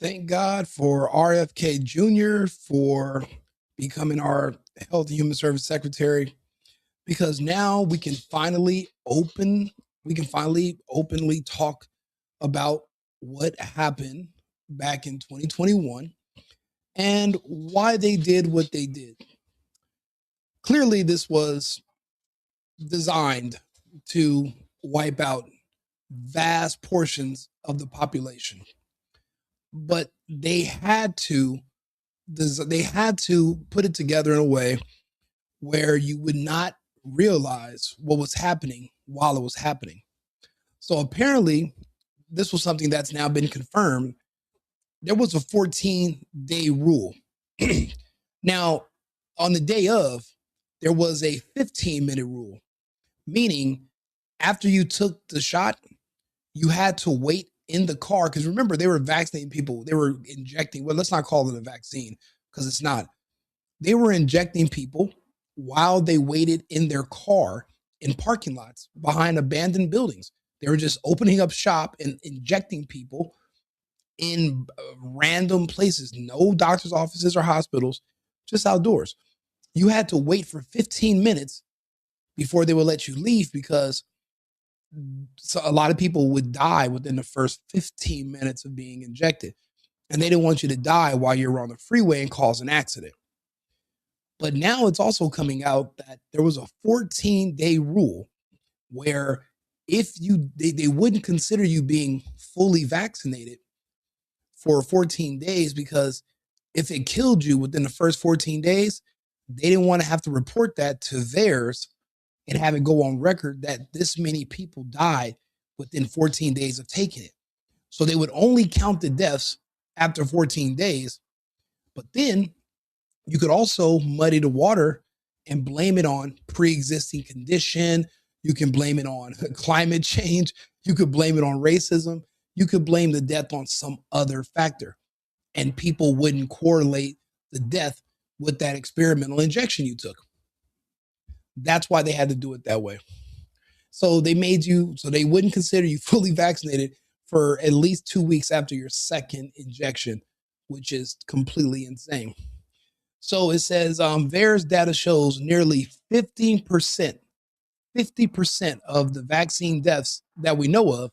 Thank God for RFK Jr. for becoming our Health and Human Service Secretary, because now we can finally openly talk about what happened back in 2021 and why they did what they did. Clearly, this was designed to wipe out vast portions of the population, but they had to put it together in a way where you would not realize what was happening while it was happening. So apparently, this was something that's now been confirmed. There was a 14-day rule. Now, on the day of, there was a 15-minute rule, meaning after you took the shot, you had to wait in the car. Because remember, they were vaccinating people. They were injecting, well, let's not call it a vaccine because it's not. They were injecting people while they waited in their car in parking lots behind abandoned buildings. They were just opening up shop and injecting people in random places, no doctor's offices or hospitals, just outdoors. You had to wait for 15 minutes before they would let you leave because a lot of people would die within the first 15 minutes of being injected. And they didn't want you to die while you're on the freeway and cause an accident. But now it's also coming out that there was a 14-day rule where if they wouldn't consider you being fully vaccinated for 14 days, because if it killed you within the first 14 days, they didn't want to have to report that to VAERS and have it go on record that this many people died within 14 days of taking it. So they would only count the deaths after 14 days. But then you could also muddy the water and blame it on pre-existing condition. You can blame it on climate change. You could blame it on racism. You could blame the death on some other factor. And people wouldn't correlate the death with that experimental injection you took. That's why they had to do it that way. So they wouldn't consider you fully vaccinated for at least 2 weeks after your second injection, which is completely insane. So it says VAERS data shows nearly 50% of the vaccine deaths that we know of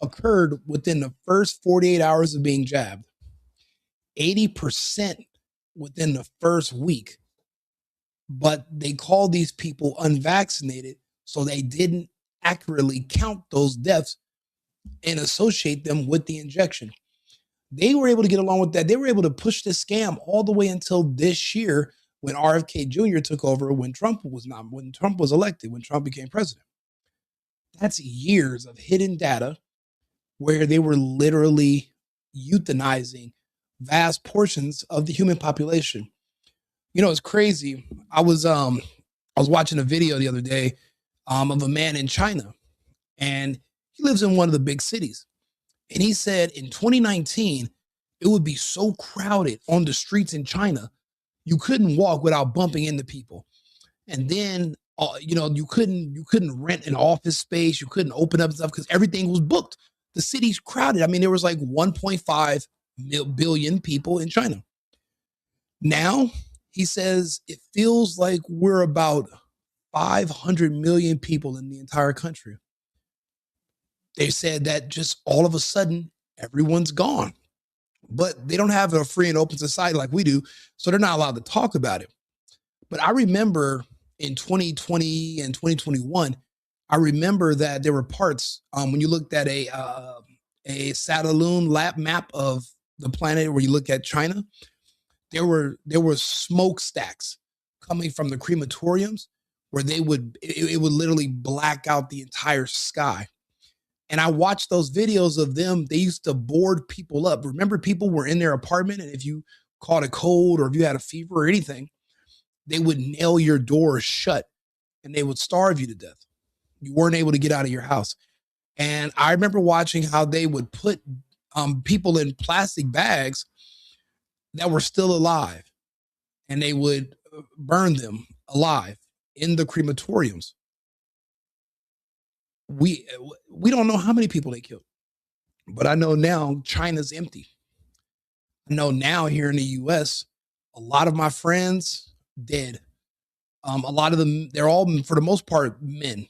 occurred within the first 48 hours of being jabbed, 80% within the first week. But they call these people unvaccinated, so they didn't accurately count those deaths and associate them with the injection. They were able to get along with that. They were able to push this scam all the way until this year when RFK Jr. took over, when Trump was elected, when Trump became president. That's years of hidden data where they were literally euthanizing vast portions of the human population. You know, it's crazy. I was watching a video the other day of a man in China, and he lives in one of the big cities. And he said in 2019, it would be so crowded on the streets in China, you couldn't walk without bumping into people. And then, you couldn't rent an office space, you couldn't open up stuff because everything was booked. The city's crowded. I mean, there was like 1.5 billion people in China. Now, he says it feels like we're about 500 million people in the entire country. They said that just all of a sudden, everyone's gone. But they don't have a free and open society like we do, so they're not allowed to talk about it. But I remember in 2020 and 2021, I remember that there were parts when you looked at a satellite map of the planet where you look at China, there were smokestacks coming from the crematoriums where it would literally black out the entire sky. And I watched those videos of them. They used to board people up. Remember, people were in their apartment, and if you caught a cold or if you had a fever or anything, they would nail your doors shut and they would starve you to death. You weren't able to get out of your house. And I remember watching how they would put people in plastic bags that were still alive, and they would burn them alive in the crematoriums. We don't know how many people they killed, but I know now China's empty. I know now here in the US, a lot of my friends dead. A lot of them, they're all, for the most part, men.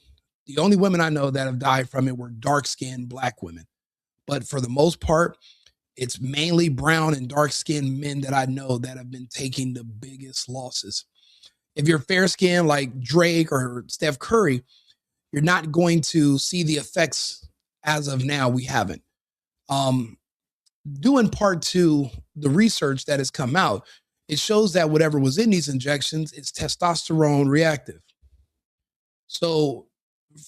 The only women I know that have died from it were dark skinned Black women. But for the most part, it's mainly brown and dark skinned men that I know that have been taking the biggest losses. If you're fair skinned like Drake or Steph Curry, you're not going to see the effects as of now. We haven't. Um, Due in part to the research that has come out, it shows that whatever was in these injections is testosterone reactive. So,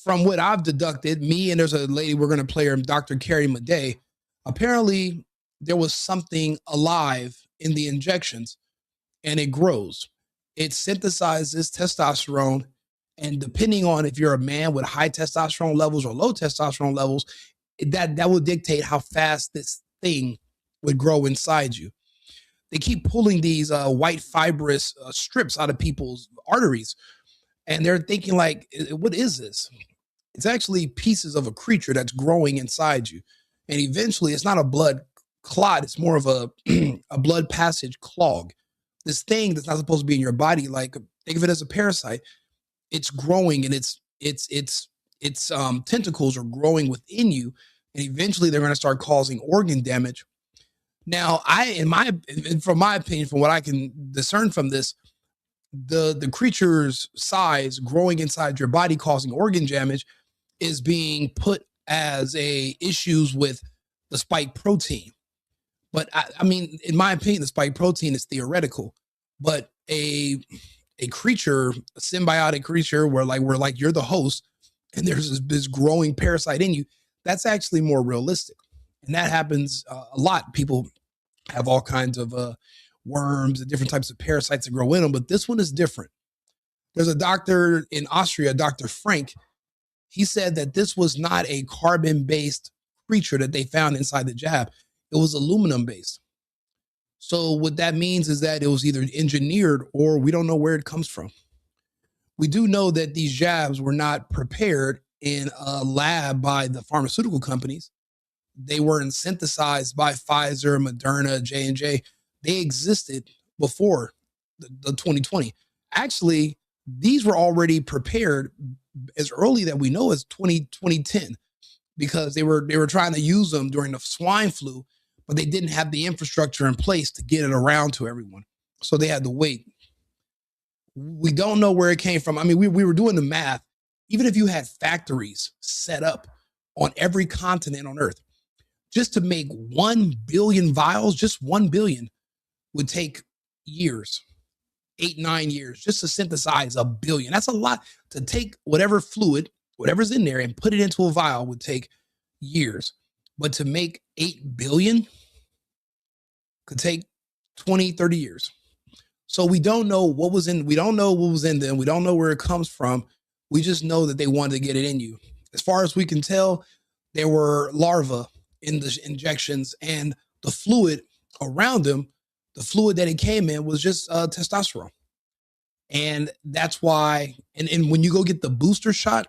from what I've deducted, me and there's a lady we're going to play her, Dr. Carrie Madej, apparently there was something alive in the injections and it grows. It synthesizes testosterone. And depending on if you're a man with high testosterone levels or low testosterone levels, that will dictate how fast this thing would grow inside you. They keep pulling these white fibrous strips out of people's arteries, and they're thinking like, what is this? It's actually pieces of a creature that's growing inside you. And eventually it's not a blood clot, it's more of a a blood passage clog. This thing that's not supposed to be in your body, like think of it as a parasite, it's growing and its tentacles are growing within you, and eventually they're going to start causing organ damage. Now, from my opinion, from what I can discern from this, the creature's size growing inside your body causing organ damage is being put as a issues with the spike protein. But I mean, in my opinion, the spike protein is theoretical. But a creature, a symbiotic creature, where like you're the host, and there's this growing parasite in you, that's actually more realistic, and that happens a lot. People have all kinds of worms and different types of parasites that grow in them, but this one is different. There's a doctor in Austria, Dr. Frank. He said that this was not a carbon-based creature that they found inside the jab. It was aluminum-based. So what that means is that it was either engineered or we don't know where it comes from. We do know that these jabs were not prepared in a lab by the pharmaceutical companies. They weren't synthesized by Pfizer, Moderna, J&J. They existed before the 2020. Actually, these were already prepared as early that we know as 2010, because they were trying to use them during the swine flu, but they didn't have the infrastructure in place to get it around to everyone. So they had to wait. We don't know where it came from. I mean, we were doing the math. Even if you had factories set up on every continent on Earth, just to make 1 billion vials, just 1 billion would take years, 8-9 years, just to synthesize a billion. That's a lot. To take whatever fluid, whatever's in there, and put it into a vial would take years. But to make 8 billion could take 20, 30 years. So we don't know what was in, we don't know what was in them. We don't know where it comes from. We just know that they wanted to get it in you. As far as we can tell, there were larvae in the injections, and the fluid around them, the fluid that it came in was just testosterone. And that's why, and when you go get the booster shot,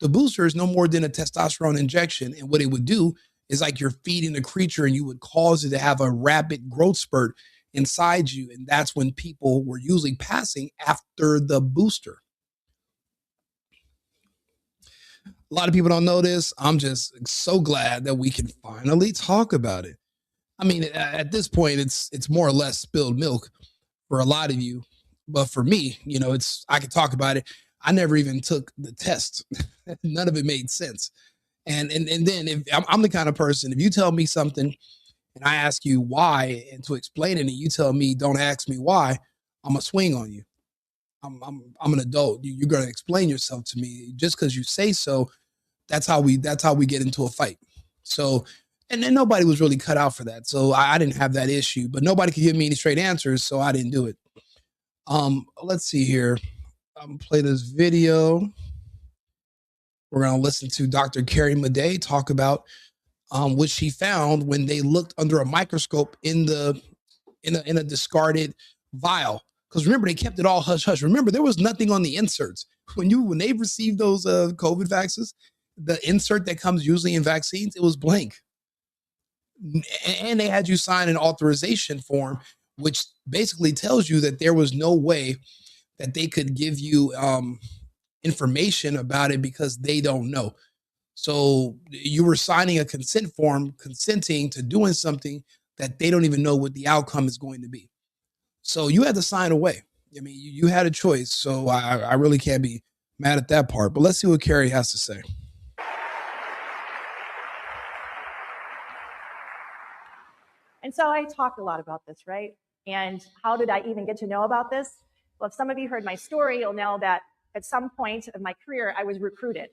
the booster is no more than a testosterone injection. And what it would do is like you're feeding the creature and you would cause it to have a rapid growth spurt inside you. And that's when people were usually passing after the booster. A lot of people don't know this. I'm just so glad that we can finally talk about it. I mean, at this point, it's more or less spilled milk for a lot of you. But for me, you know, I could talk about it. I never even took the test. None of it made sense. And then if I'm the kind of person, if you tell me something and I ask you why and to explain it, and you tell me don't ask me why, I'm gonna swing on you. I'm an adult. You're gonna explain yourself to me. Just because you say so, that's how we get into a fight. So, and then nobody was really cut out for that. So I didn't have that issue, but nobody could give me any straight answers, so I didn't do it. Let's see here. I'm gonna play this video. We're gonna listen to Dr. Carrie Madej talk about what she found when they looked under a microscope in a discarded vial. Because remember, they kept it all hush hush. Remember, there was nothing on the inserts when they received those COVID vaccines. The insert that comes usually in vaccines, it was blank. And they had you sign an authorization form, which basically tells you that there was no way that they could give you information about it because they don't know. So you were signing a consent form, consenting to doing something that they don't even know what the outcome is going to be. So you had to sign away. I mean, you had a choice. So I really can't be mad at that part. But let's see what Carrie has to say. And so I talk a lot about this, right? And how did I even get to know about this? Well, if some of you heard my story, you'll know that at some point of my career, I was recruited.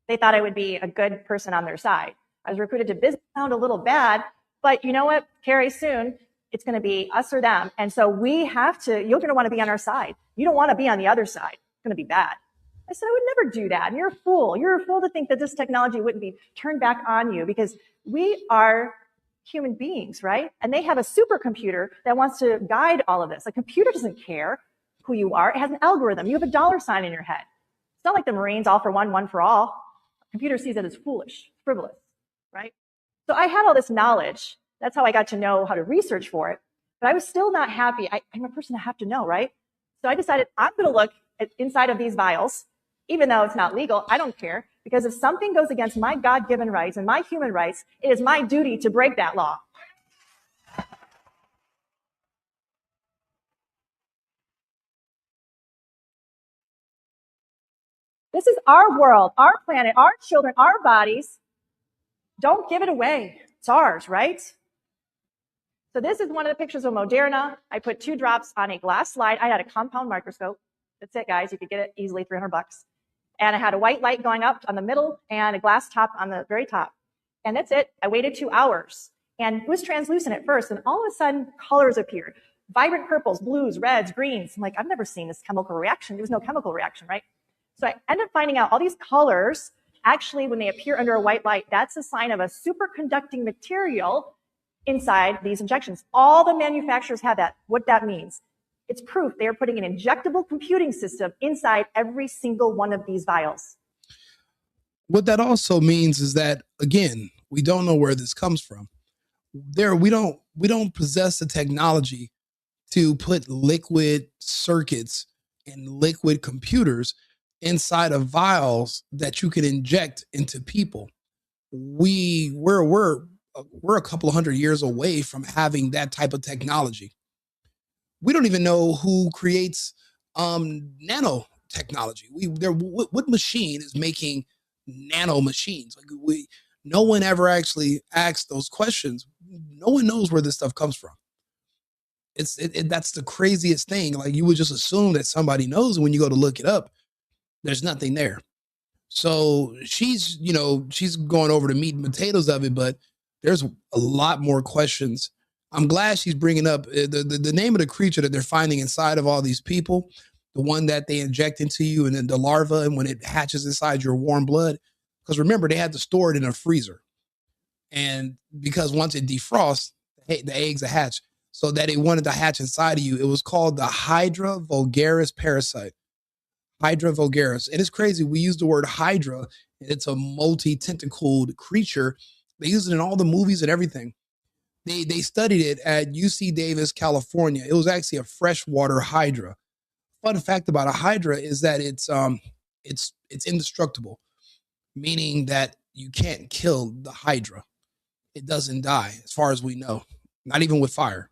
They thought I would be a good person on their side. I was recruited to business. Sound a little bad, but you know what, Carrie, soon it's going to be us or them. And so we have to, you're going to want to be on our side. You don't want to be on the other side. It's going to be bad. I said, I would never do that. And you're a fool. You're a fool to think that this technology wouldn't be turned back on you, because we are human beings, right? And they have a supercomputer that wants to guide all of this. A computer doesn't care who you are. It has an algorithm. You have a dollar sign in your head. It's not like the Marines, all for one, one for all. A computer sees it as foolish, frivolous, right? So I had all this knowledge. That's how I got to know how to research for it. But I was still not happy. I'm a person I have to know, right? So I decided I'm going to look at inside of these vials, even though it's not legal. I don't care, because if something goes against my God-given rights and my human rights, it is my duty to break that law. This is our world, our planet, our children, our bodies. Don't give it away. It's ours, right? So this is one of the pictures of Moderna. I put 2 drops on a glass slide. I had a compound microscope. That's it, guys. You could get it easily, $300. And I had a white light going up on the middle and a glass top on the very top. And that's it. I waited 2 hours. And it was translucent at first. And all of a sudden, colors appeared. Vibrant purples, blues, reds, greens. I'm like, I've never seen this chemical reaction. There was no chemical reaction, right? So I ended up finding out all these colors, actually, when they appear under a white light, that's a sign of a superconducting material inside these injections. All the manufacturers have that. What that means, it's proof they are putting an injectable computing system inside every single one of these vials. What that also means is that, again, we don't know where this comes from. We don't possess the technology to put liquid circuits and liquid computers inside of vials that you can inject into people. We're a couple of hundred years away from having that type of technology. We don't even know who creates nanotechnology. What machine is making nano machines? Like no one ever actually asked those questions. No one knows where this stuff comes from. That's the craziest thing. Like, you would just assume that somebody knows, and when you go to look it up, there's nothing there. So she's going over the meat and potatoes of it, but there's a lot more questions. I'm glad she's bringing up the name of the creature that they're finding inside of all these people, the one that they inject into you, and then the larva, and when it hatches inside your warm blood. Because remember, they had to store it in a freezer. And because once it defrosts, the eggs are hatched. So that it wanted to hatch inside of you. It was called the Hydra vulgaris parasite. Hydra vulgaris. And it's crazy. We use the word Hydra, and it's a multi-tentacled creature. They use it in all the movies and everything. They studied it at UC Davis, California. It was actually a freshwater hydra. Fun fact about a hydra is that it's indestructible, meaning that you can't kill the hydra. It doesn't die, as far as we know, not even with fire.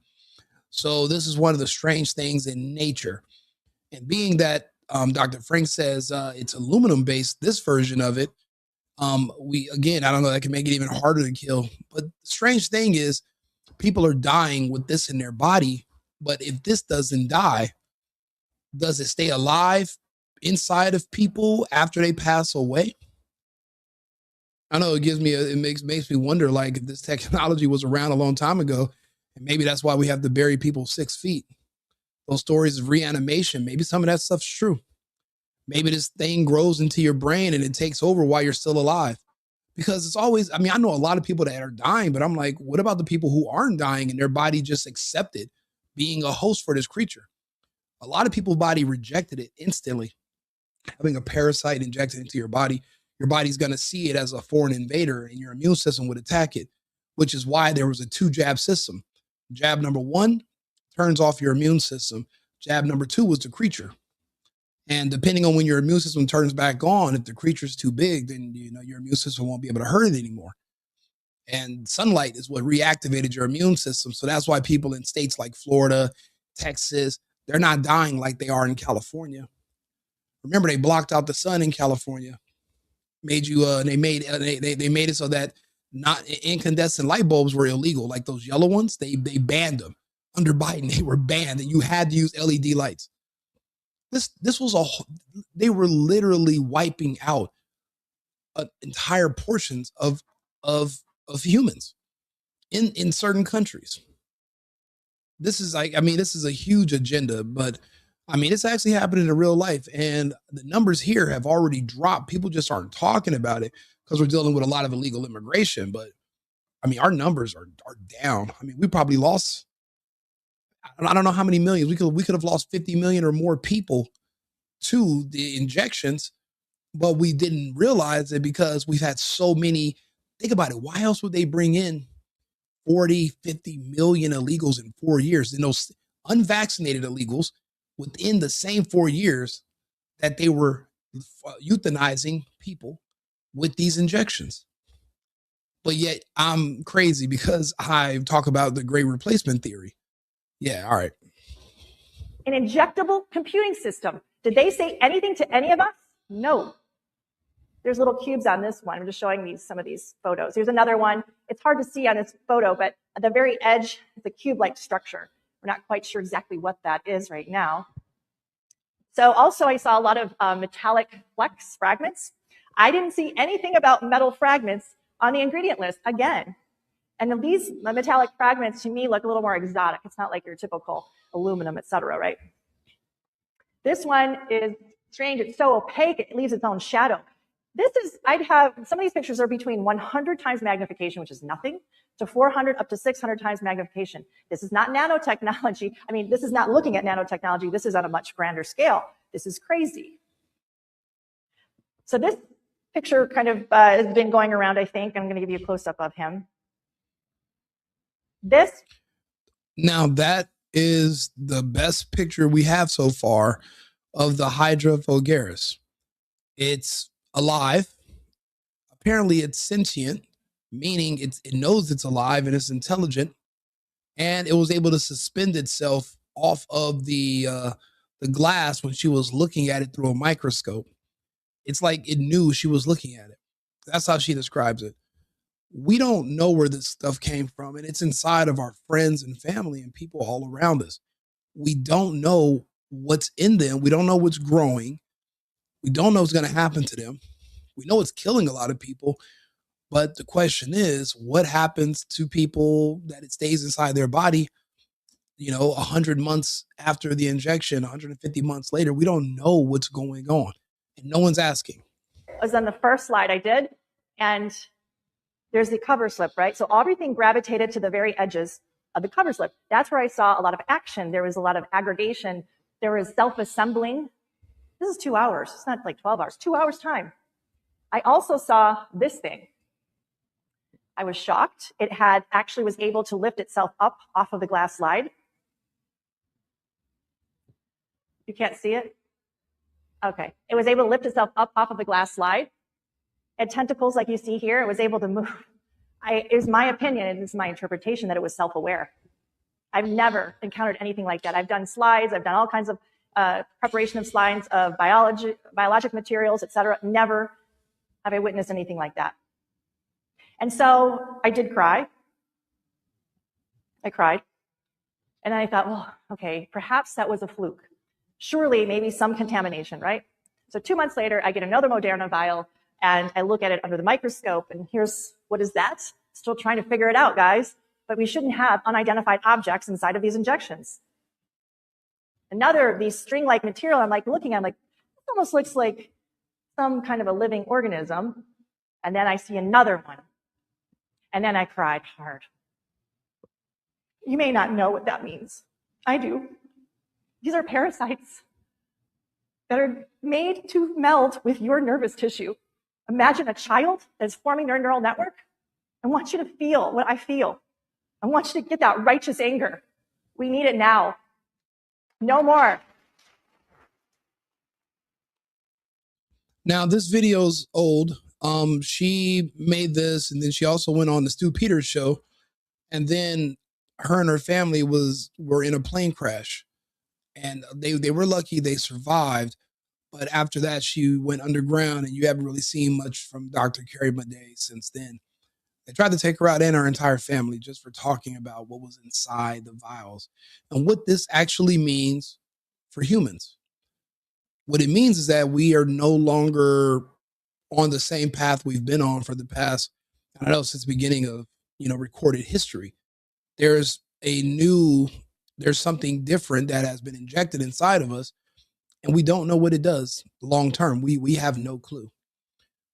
So this is one of the strange things in nature. And being that Dr. Frank says it's aluminum based, this version of it, I don't know, that can make it even harder to kill. But the strange thing is, people are dying with this in their body. But if this doesn't die, does it stay alive inside of people after they pass away? I know it makes me wonder, like, if this technology was around a long time ago, and maybe that's why we have to bury people 6 feet. Those stories of reanimation, maybe some of that stuff's true. Maybe this thing grows into your brain and it takes over while you're still alive. Because it's always, I know a lot of people that are dying, but I'm like, what about the people who aren't dying and their body just accepted being a host for this creature? A lot of people's body rejected it instantly. Having a parasite injected into your body's going to see it as a foreign invader, and your immune system would attack it. which is why there was a 2-jab system. Jab number 1 turns off your immune system. Jab number 2 was the creature. And depending on when your immune system turns back on, if the creature's too big, then your immune system won't be able to hurt it anymore. And sunlight is what reactivated your immune system. So that's why people in states like Florida, Texas, they're not dying like they are in California. Remember, they blocked out the sun in California. They made it so that not incandescent light bulbs were illegal, like those yellow ones. They banned them under Biden. They were banned, and you had to use LED lights. This was they were literally wiping out entire portions of humans in certain countries. This is this is a huge agenda, but it's actually happening in real life, and the numbers here have already dropped. People just aren't talking about it because we're dealing with a lot of illegal immigration. But our numbers are down. We probably lost, I don't know how many millions. We could have lost 50 million or more people to the injections, but we didn't realize it because we've had so many. Think about it. Why else would they bring in 40, 50 million illegals in 4 years? And those unvaccinated illegals within the same 4 years that they were euthanizing people with these injections. But yet I'm crazy because I talk about the great replacement theory. Yeah, all right. An injectable computing system. Did they say anything to any of us? No. There's little cubes on this one. I'm just showing some of these photos. Here's another one. It's hard to see on this photo, but at the very edge, it's a cube-like structure. We're not quite sure exactly what that is right now. So also I saw a lot of metallic flex fragments. I didn't see anything about metal fragments on the ingredient list again. And these metallic fragments to me look a little more exotic. It's not like your typical aluminum, et cetera, right? This one is strange. It's so opaque, it leaves its own shadow. Some of these pictures are between 100 times magnification, which is nothing, to 400 up to 600 times magnification. This is not nanotechnology. This is not looking at nanotechnology. This is on a much grander scale. This is crazy. So this picture kind of has been going around, I think. I'm going to give you a close-up of him. Now that is the best picture we have so far of the Hydra vulgaris. It's alive. Apparently it's sentient, meaning it knows it's alive and it's intelligent, and it was able to suspend itself off of the glass when she was looking at it through a microscope. It's like it knew she was looking at it. That's how she describes it. We don't know where this stuff came from, and it's inside of our friends and family and people all around us. We don't know what's in them. We don't know what's growing. We don't know what's going to happen to them. We know it's killing a lot of people, but the question is, what happens to people that it stays inside their body, 100 months after the injection, 150 months later? We don't know what's going on, and no one's asking. It was on the first slide I did, and there's the cover slip, right? So everything gravitated to the very edges of the cover slip. That's where I saw a lot of action. There was a lot of aggregation. There was self-assembling. This is 2 hours. It's not like 12 hours, 2 hours time. I also saw this thing. I was shocked. It actually was able to lift itself up off of the glass slide. You can't see it? Okay. It was able to lift itself up off of the glass slide. It had tentacles like you see here. It was able to move. It is my opinion, and it's my interpretation, that it was self-aware. I've never encountered anything like that. I've done slides. I've done all kinds of preparation of slides of biologic materials, et cetera. Never have I witnessed anything like that. And so I did cry. I cried. And then I thought, well, okay, perhaps that was a fluke. Surely, maybe some contamination, right? So 2 months later, I get another Moderna vial, and I look at it under the microscope, and what is that? Still trying to figure it out, guys. But we shouldn't have unidentified objects inside of these injections. Another of these string-like material, I'm looking at, it almost looks like some kind of a living organism. And then I see another one. And then I cried hard. You may not know what that means. I do. These are parasites that are made to meld with your nervous tissue. Imagine a child that's forming their neural network. I want you to feel what I feel. I want you to get that righteous anger. We need it now. No more. Now, this video's old. She made this, and then she also went on the Stu Peters show, and then her and her family were in a plane crash, and they were lucky they survived. But after that, she went underground, and you haven't really seen much from Dr. Carrie Madej since then. They tried to take her out and her entire family just for talking about what was inside the vials and what this actually means for humans. What it means is that we are no longer on the same path we've been on for the past, I don't know, since the beginning of, recorded history. There's there's something different that has been injected inside of us, and we don't know what it does long term. We have no clue.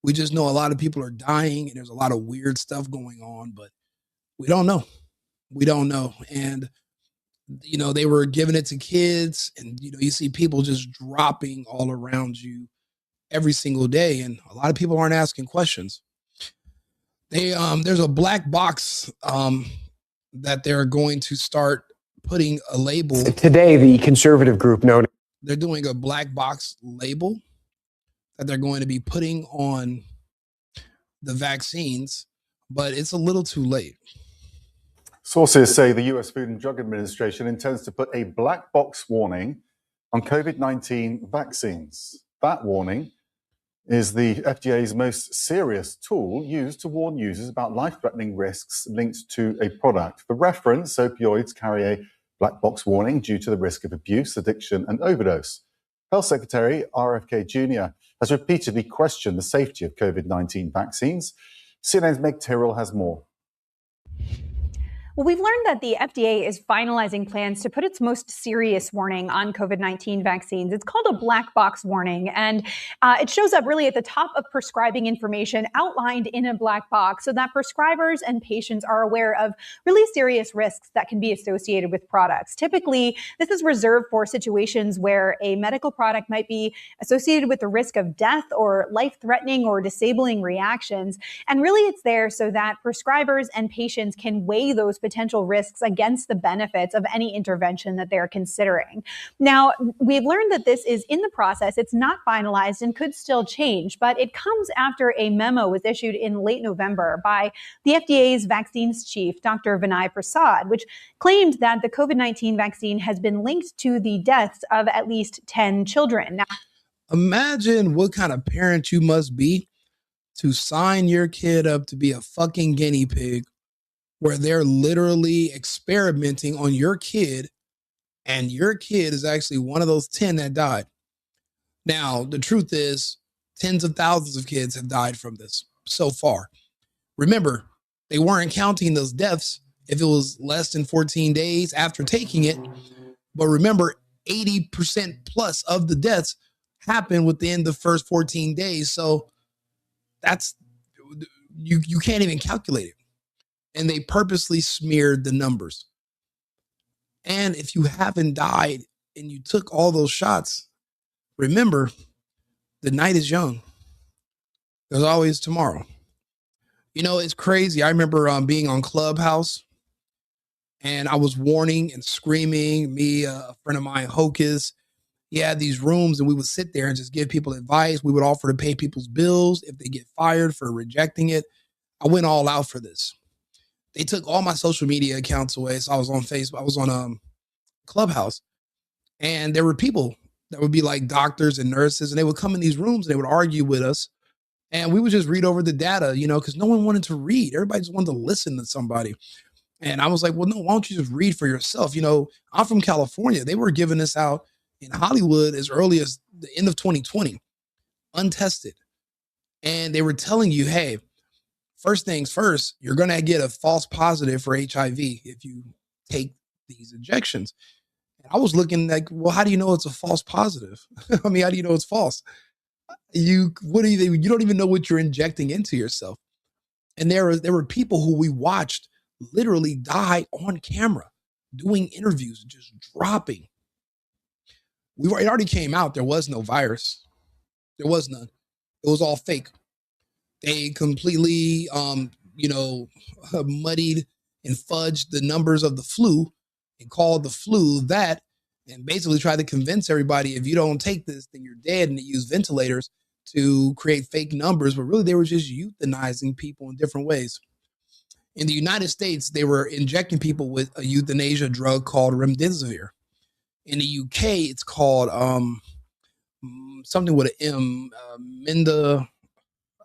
We just know a lot of people are dying and there's a lot of weird stuff going on, but we don't know. We don't know. And, they were giving it to kids, and, you see people just dropping all around you every single day. And a lot of people aren't asking questions. There's a black box that they're going to start putting a label. Today, the conservative group noted they're doing a black box label that they're going to be putting on the vaccines, but it's a little too late. Sources say the US Food and Drug Administration intends to put a black box warning on COVID-19 vaccines. That warning is the FDA's most serious tool used to warn users about life-threatening risks linked to a product. For reference, opioids carry a black box warning due to the risk of abuse, addiction, and overdose. Health Secretary RFK Jr. has repeatedly questioned the safety of COVID-19 vaccines. CNN's Meg Tyrrell has more. Well, we've learned that the FDA is finalizing plans to put its most serious warning on COVID-19 vaccines. It's called a black box warning, and it shows up really at the top of prescribing information outlined in a black box so that prescribers and patients are aware of really serious risks that can be associated with products. Typically, this is reserved for situations where a medical product might be associated with the risk of death or life-threatening or disabling reactions. And really, it's there so that prescribers and patients can weigh those potential risks against the benefits of any intervention that they're considering. Now, we've learned that this is in the process. It's not finalized and could still change, but it comes after a memo was issued in late November by the FDA's vaccines chief, Dr. Vinay Prasad, which claimed that the COVID-19 vaccine has been linked to the deaths of at least 10 children. Now, imagine what kind of parent you must be to sign your kid up to be a fucking guinea pig where they're literally experimenting on your kid, and your kid is actually one of those 10 that died. Now, the truth is, tens of thousands of kids have died from this so far. Remember, they weren't counting those deaths if it was less than 14 days after taking it. But remember, 80% plus of the deaths happened within the first 14 days. So that's, you can't even calculate it. And they purposely smeared the numbers. And if you haven't died and you took all those shots, remember, the night is young. There's always tomorrow. It's crazy. I remember being on Clubhouse, and I was warning and screaming. Me, a friend of mine, Hocus, he had these rooms, and we would sit there and just give people advice. We would offer to pay people's bills if they get fired for rejecting it. I went all out for this. They took all my social media accounts away. So I was on Facebook. I was on Clubhouse, and there were people that would be like doctors and nurses, and they would come in these rooms and they would argue with us, and we would just read over the data, because no one wanted to read. Everybody just wanted to listen to somebody. And I was like, well, no, why don't you just read for yourself? I'm from California. They were giving this out in Hollywood as early as the end of 2020, untested. And they were telling you, hey, first things first, you're going to get a false positive for HIV if you take these injections. And I was looking like, well, how do you know it's a false positive? I mean, how do you know it's false? You don't even know what you're injecting into yourself. And there were people who we watched literally die on camera, doing interviews, just dropping. It already came out. There was no virus. There was none. It was all fake. They completely, muddied and fudged the numbers of the flu and called the flu that, and basically tried to convince everybody if you don't take this, then you're dead, and they use ventilators to create fake numbers. But really, they were just euthanizing people in different ways. In the United States, they were injecting people with a euthanasia drug called remdesivir. In the UK, it's called something with an M, Minda.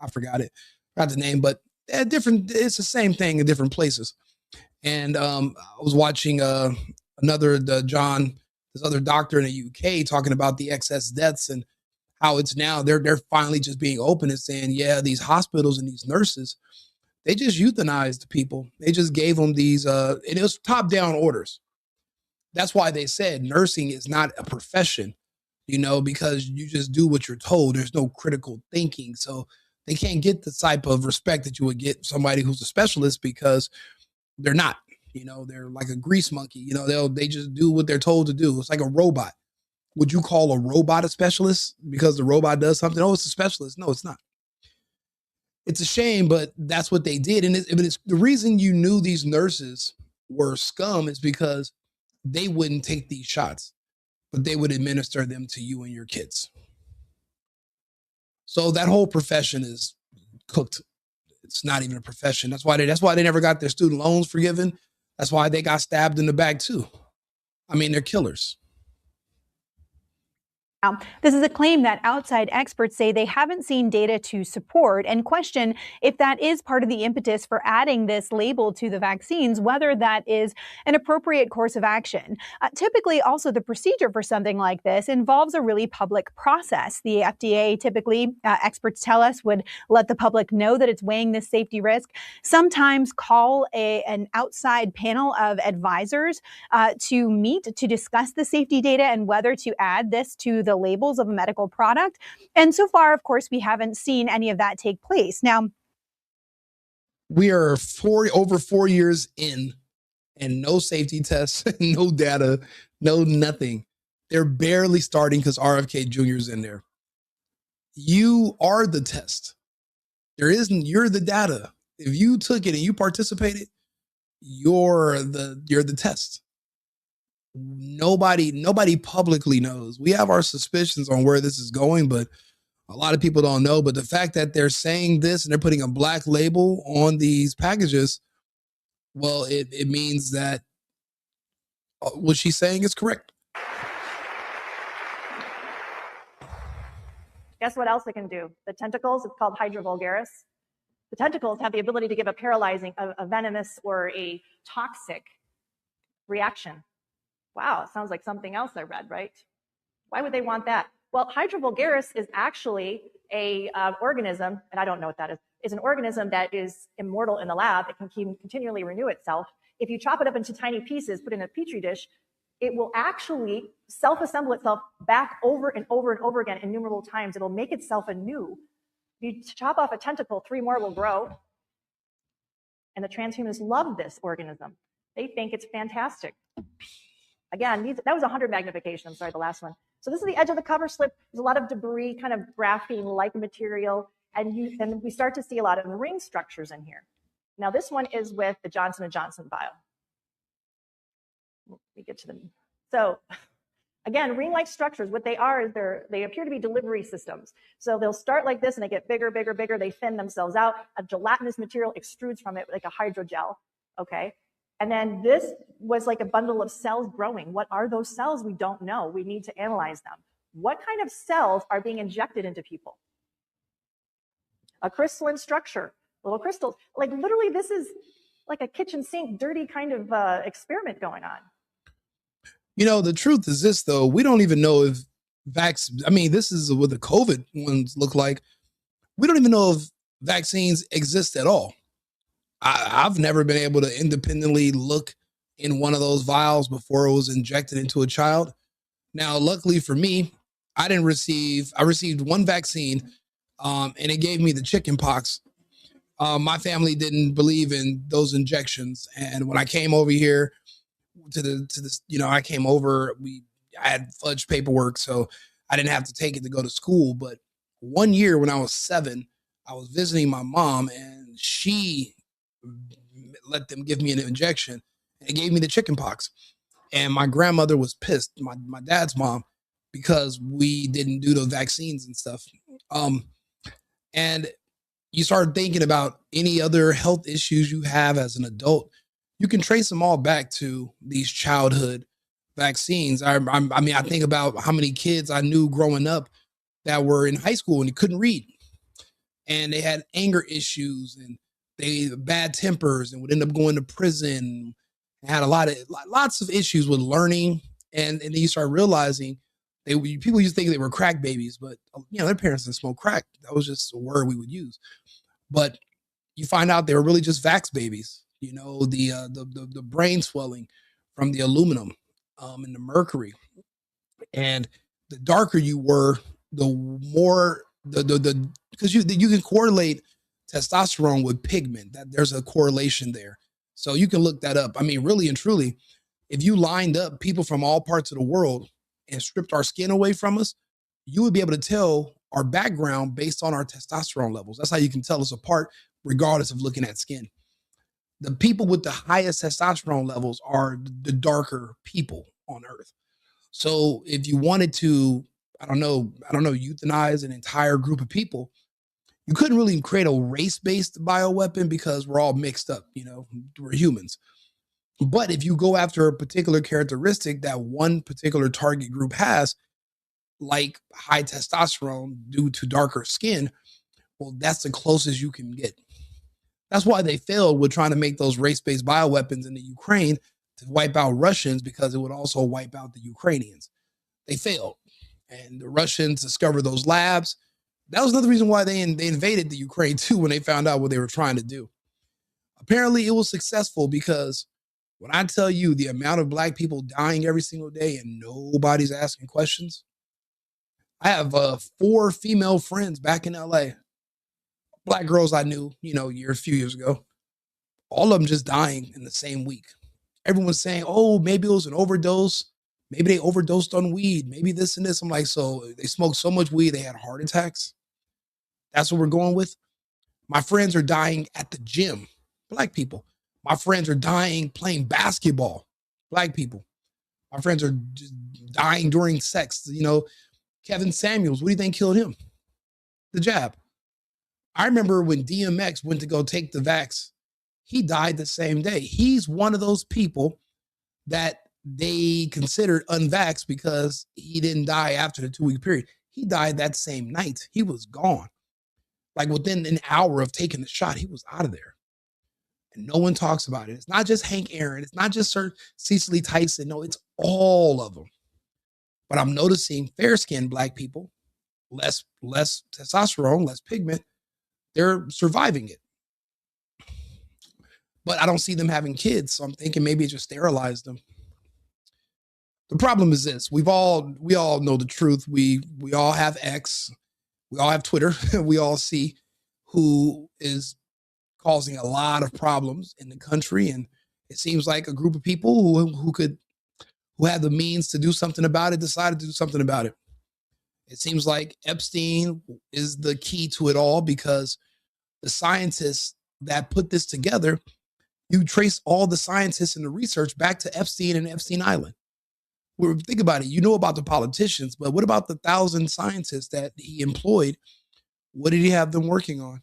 I forgot it, got the name, but different. It's the same thing in different places. And I was watching this other doctor in the UK talking about the excess deaths and how it's now they're finally just being open and saying, yeah, these hospitals and these nurses, they just euthanized people. They just gave them these, and it was top down orders. That's why they said nursing is not a profession, because you just do what you're told. There's no critical thinking. So they can't get the type of respect that you would get somebody who's a specialist because they're not. They're like a grease monkey. They just do what they're told to do. It's like a robot. Would you call a robot a specialist because the robot does something? Oh, it's a specialist. No, it's not. It's a shame, but that's what they did. And it's the reason you knew these nurses were scum is because they wouldn't take these shots, but they would administer them to you and your kids. So that whole profession is cooked. It's not even a profession. That's why they never got their student loans forgiven. That's why they got stabbed in the back too. I mean, they're killers. This is a claim that outside experts say they haven't seen data to support and question if that is part of the impetus for adding this label to the vaccines, whether that is an appropriate course of action. Typically, also, the procedure for something like this involves a really public process. The FDA typically, experts tell us, would let the public know that it's weighing this safety risk, sometimes call an outside panel of advisors to meet to discuss the safety data and whether to add this to the labels of a medical product. And so far, of course, we haven't seen any of that take place. Now, we are over 4 years in and no safety tests, no data, no nothing. They're barely starting because RFK Jr. is in there. You are the test. You're the data. If you took it and you participated, you're the test. Nobody publicly knows. We have our suspicions on where this is going, but a lot of people don't know. But the fact that they're saying this and they're putting a black label on these packages, well, it means that what she's saying is correct. Guess what else it can do? The tentacles, it's called Hydra vulgaris. The tentacles have the ability to give a paralyzing, a venomous, or a toxic reaction. Wow, it sounds like something else I read, right? Why would they want that? Well, Hydra vulgaris is actually a organism, and I don't know what that is. It's an organism that is immortal in the lab. It can continually renew itself. If you chop it up into tiny pieces, put it in a petri dish, it will actually self-assemble itself back over and over and over again innumerable times. It'll make itself anew. If you chop off a tentacle, 3 more will grow. And the transhumanists love this organism. They think it's fantastic. Again, that was 100 magnification. I'm sorry, the last one. So this is the edge of the cover slip. There's a lot of debris, kind of graphene-like material, and we start to see a lot of ring structures in here. Now this one is with the Johnson & Johnson vial. Let me get to them. So again, ring-like structures, what they are is they appear to be delivery systems. So they'll start like this and they get bigger, bigger, bigger. They thin themselves out. A gelatinous material extrudes from it like a hydrogel, okay? And then this was like a bundle of cells growing. What are those cells? We don't know. We need to analyze them. What kind of cells are being injected into people? A crystalline structure, little crystals. Like literally this is like a kitchen sink, dirty kind of experiment going on. The truth is this, though. We don't even know if this is what the COVID ones look like. We don't even know if vaccines exist at all. I've never been able to independently look in one of those vials before it was injected into a child. Now, luckily for me, I received one vaccine, and it gave me the chicken pox. My family didn't believe in those injections. And when I came over here to this, I came over, I had fudged paperwork, so I didn't have to take it to go to school. But 1 year when I was 7, I was visiting my mom, and she let them give me an injection. And it gave me the chicken pox. And my grandmother was pissed, my dad's mom, because we didn't do the vaccines and stuff. And you start thinking about any other health issues you have as an adult, you can trace them all back to these childhood vaccines. I mean, I think about how many kids I knew growing up that were in high school and they couldn't read, and they had anger issues and they bad tempers and would end up going to prison. Had lots of issues with learning, and then you start realizing people used to think they were crack babies, but their parents didn't smoke crack. That was just a word we would use. But you find out they were really just vax babies. The brain swelling from the aluminum and the mercury, and the darker you were, the more the because you can correlate testosterone with pigment. That there's a correlation there, so you can look that up. I mean, really and truly, if you lined up people from all parts of the world and stripped our skin away from us, you would be able to tell our background based on our testosterone levels. That's how you can tell us apart, regardless of looking at skin. The people with the highest testosterone levels are the darker people on Earth. So if you wanted to, I don't know, euthanize an entire group of people, you couldn't really create a race-based bioweapon because we're all mixed up, we're humans. But if you go after a particular characteristic that one particular target group has, like high testosterone due to darker skin, well, that's the closest you can get. That's why they failed with trying to make those race-based bioweapons in the Ukraine to wipe out Russians, because it would also wipe out the Ukrainians. They failed. And the Russians discovered those labs. That was another reason why they invaded the Ukraine too, when they found out what they were trying to do. Apparently, it was successful because when I tell you the amount of Black people dying every single day and nobody's asking questions, I have 4 female friends back in LA, Black girls I knew, a few years ago. All of them just dying in the same week. Everyone's saying, oh, maybe it was an overdose. Maybe they overdosed on weed. Maybe this and this. I'm like, so they smoked so much weed, they had heart attacks. That's what we're going with. My friends are dying at the gym. Black people. My friends are dying playing basketball. Black people. My friends are just dying during sex. Kevin Samuels, what do you think killed him? The jab. I remember when DMX went to go take the vax, he died the same day. He's one of those people that they considered unvaxxed because he didn't die after the 2-week period. He died that same night. He was gone. Like within an hour of taking the shot, he was out of there. And no one talks about it. It's not just Hank Aaron. It's not just Sir Cecily Tyson. No, it's all of them. But I'm noticing fair-skinned Black people, less testosterone, less pigment, they're surviving it. But I don't see them having kids, so I'm thinking maybe it just sterilized them. The problem is this: we all know the truth. We all have X, we all have Twitter, we all see who is causing a lot of problems in the country, and it seems like a group of people who had the means to do something about it decided to do something about it. It seems like Epstein is the key to it all, because the scientists that put this together, you trace all the scientists and the research back to Epstein and Epstein Island. Well, think about it. You know about the politicians, but what about the 1,000 scientists that he employed? What did he have them working on?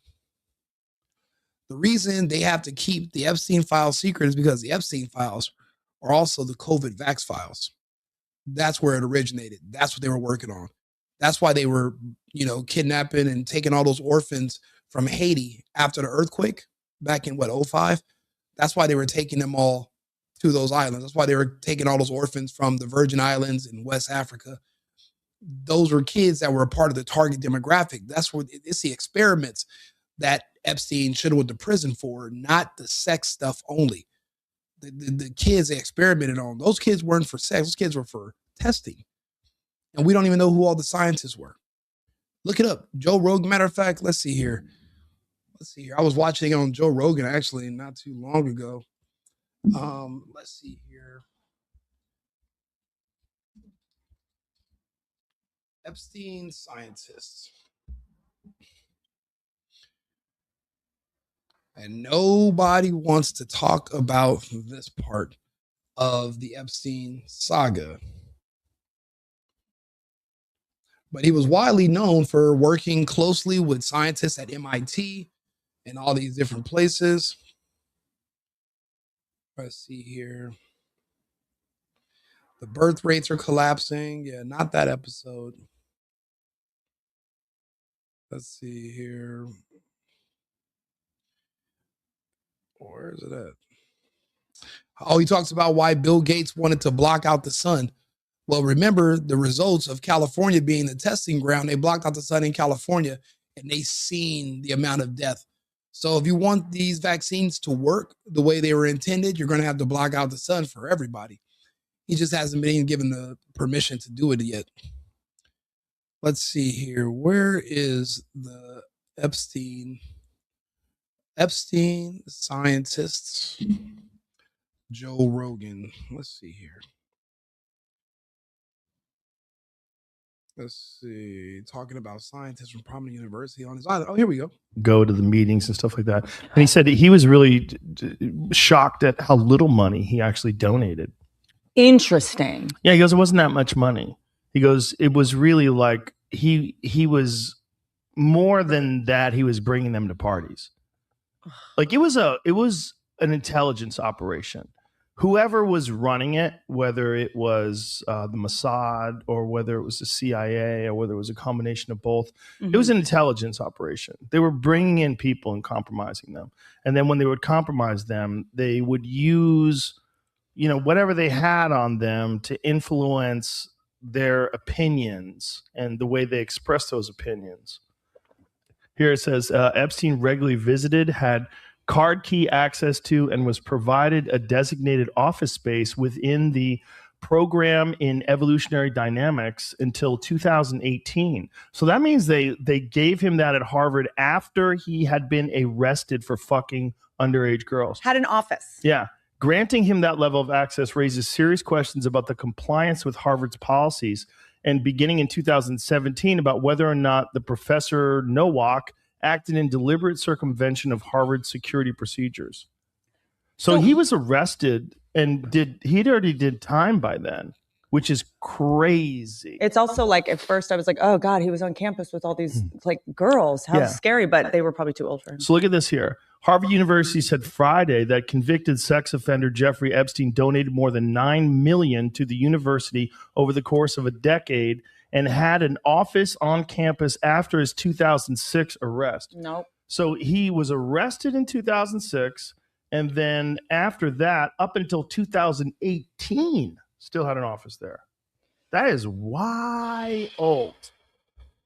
The reason they have to keep the Epstein files secret is because the Epstein files are also the COVID vax files. That's where it originated. That's what they were working on. That's why they were, kidnapping and taking all those orphans from Haiti after the earthquake back in 2005. That's why they were taking them all to those islands. That's why they were taking all those orphans from the Virgin Islands in West Africa. Those were kids that were a part of the target demographic. That's what it's the experiments that Epstein should have went to prison for, not the sex stuff only. The kids they experimented on, those kids weren't for sex. Those kids were for testing. And we don't even know who all the scientists were. Look it up. Joe Rogan, matter of fact, let's see here. I was watching on Joe Rogan actually not too long ago. Let's see here. Epstein scientists. And nobody wants to talk about this part of the Epstein saga. But he was widely known for working closely with scientists at MIT and all these different places. Let's see here. The birth rates are collapsing. Yeah, not that episode. Let's see here. Where is it at? Oh, he talks about why Bill Gates wanted to block out the sun. Well, remember the results of California being the testing ground. They blocked out the sun in California and they seen the amount of death. So if you want these vaccines to work the way they were intended, you're going to have to block out the sun for everybody. He just hasn't been given the permission to do it yet. Let's see here. Where is the Epstein scientists? Joe Rogan. Let's see here. Let's see. Talking about scientists from prominent university on his island. Oh, here we go. Go to the meetings and stuff like that. And he said he was really shocked at how little money he actually donated. Interesting. Yeah, he goes, it wasn't that much money. He goes, it was really like he was more than that. He was bringing them to parties. Like it was an intelligence operation. Whoever was running it, whether it was the Mossad or whether it was the CIA or whether it was a combination of both, it was an intelligence operation. They were bringing in people and compromising them. And then when they would compromise them, they would use, whatever they had on them to influence their opinions and the way they express those opinions. Here it says, Epstein regularly visited, had card key access to, and was provided a designated office space within the program in evolutionary dynamics until 2018. So that means they gave him that at Harvard after he had been arrested for fucking underage girls. Had an office. Yeah. Granting him that level of access raises serious questions about the compliance with Harvard's policies. And beginning in 2017, about whether or not the Professor Nowak acted in deliberate circumvention of Harvard's security procedures. So he was arrested and he'd already did time by then, which is crazy. It's also like, at first I was like, oh God, he was on campus with all these like girls. How scary, but they were probably too old for him. So look at this here. Harvard University said Friday that convicted sex offender Jeffrey Epstein donated more than $9 million to the university over the course of a decade and had an office on campus after his 2006 arrest. Nope. So he was arrested in 2006, and then after that, up until 2018, still had an office there. That is wild.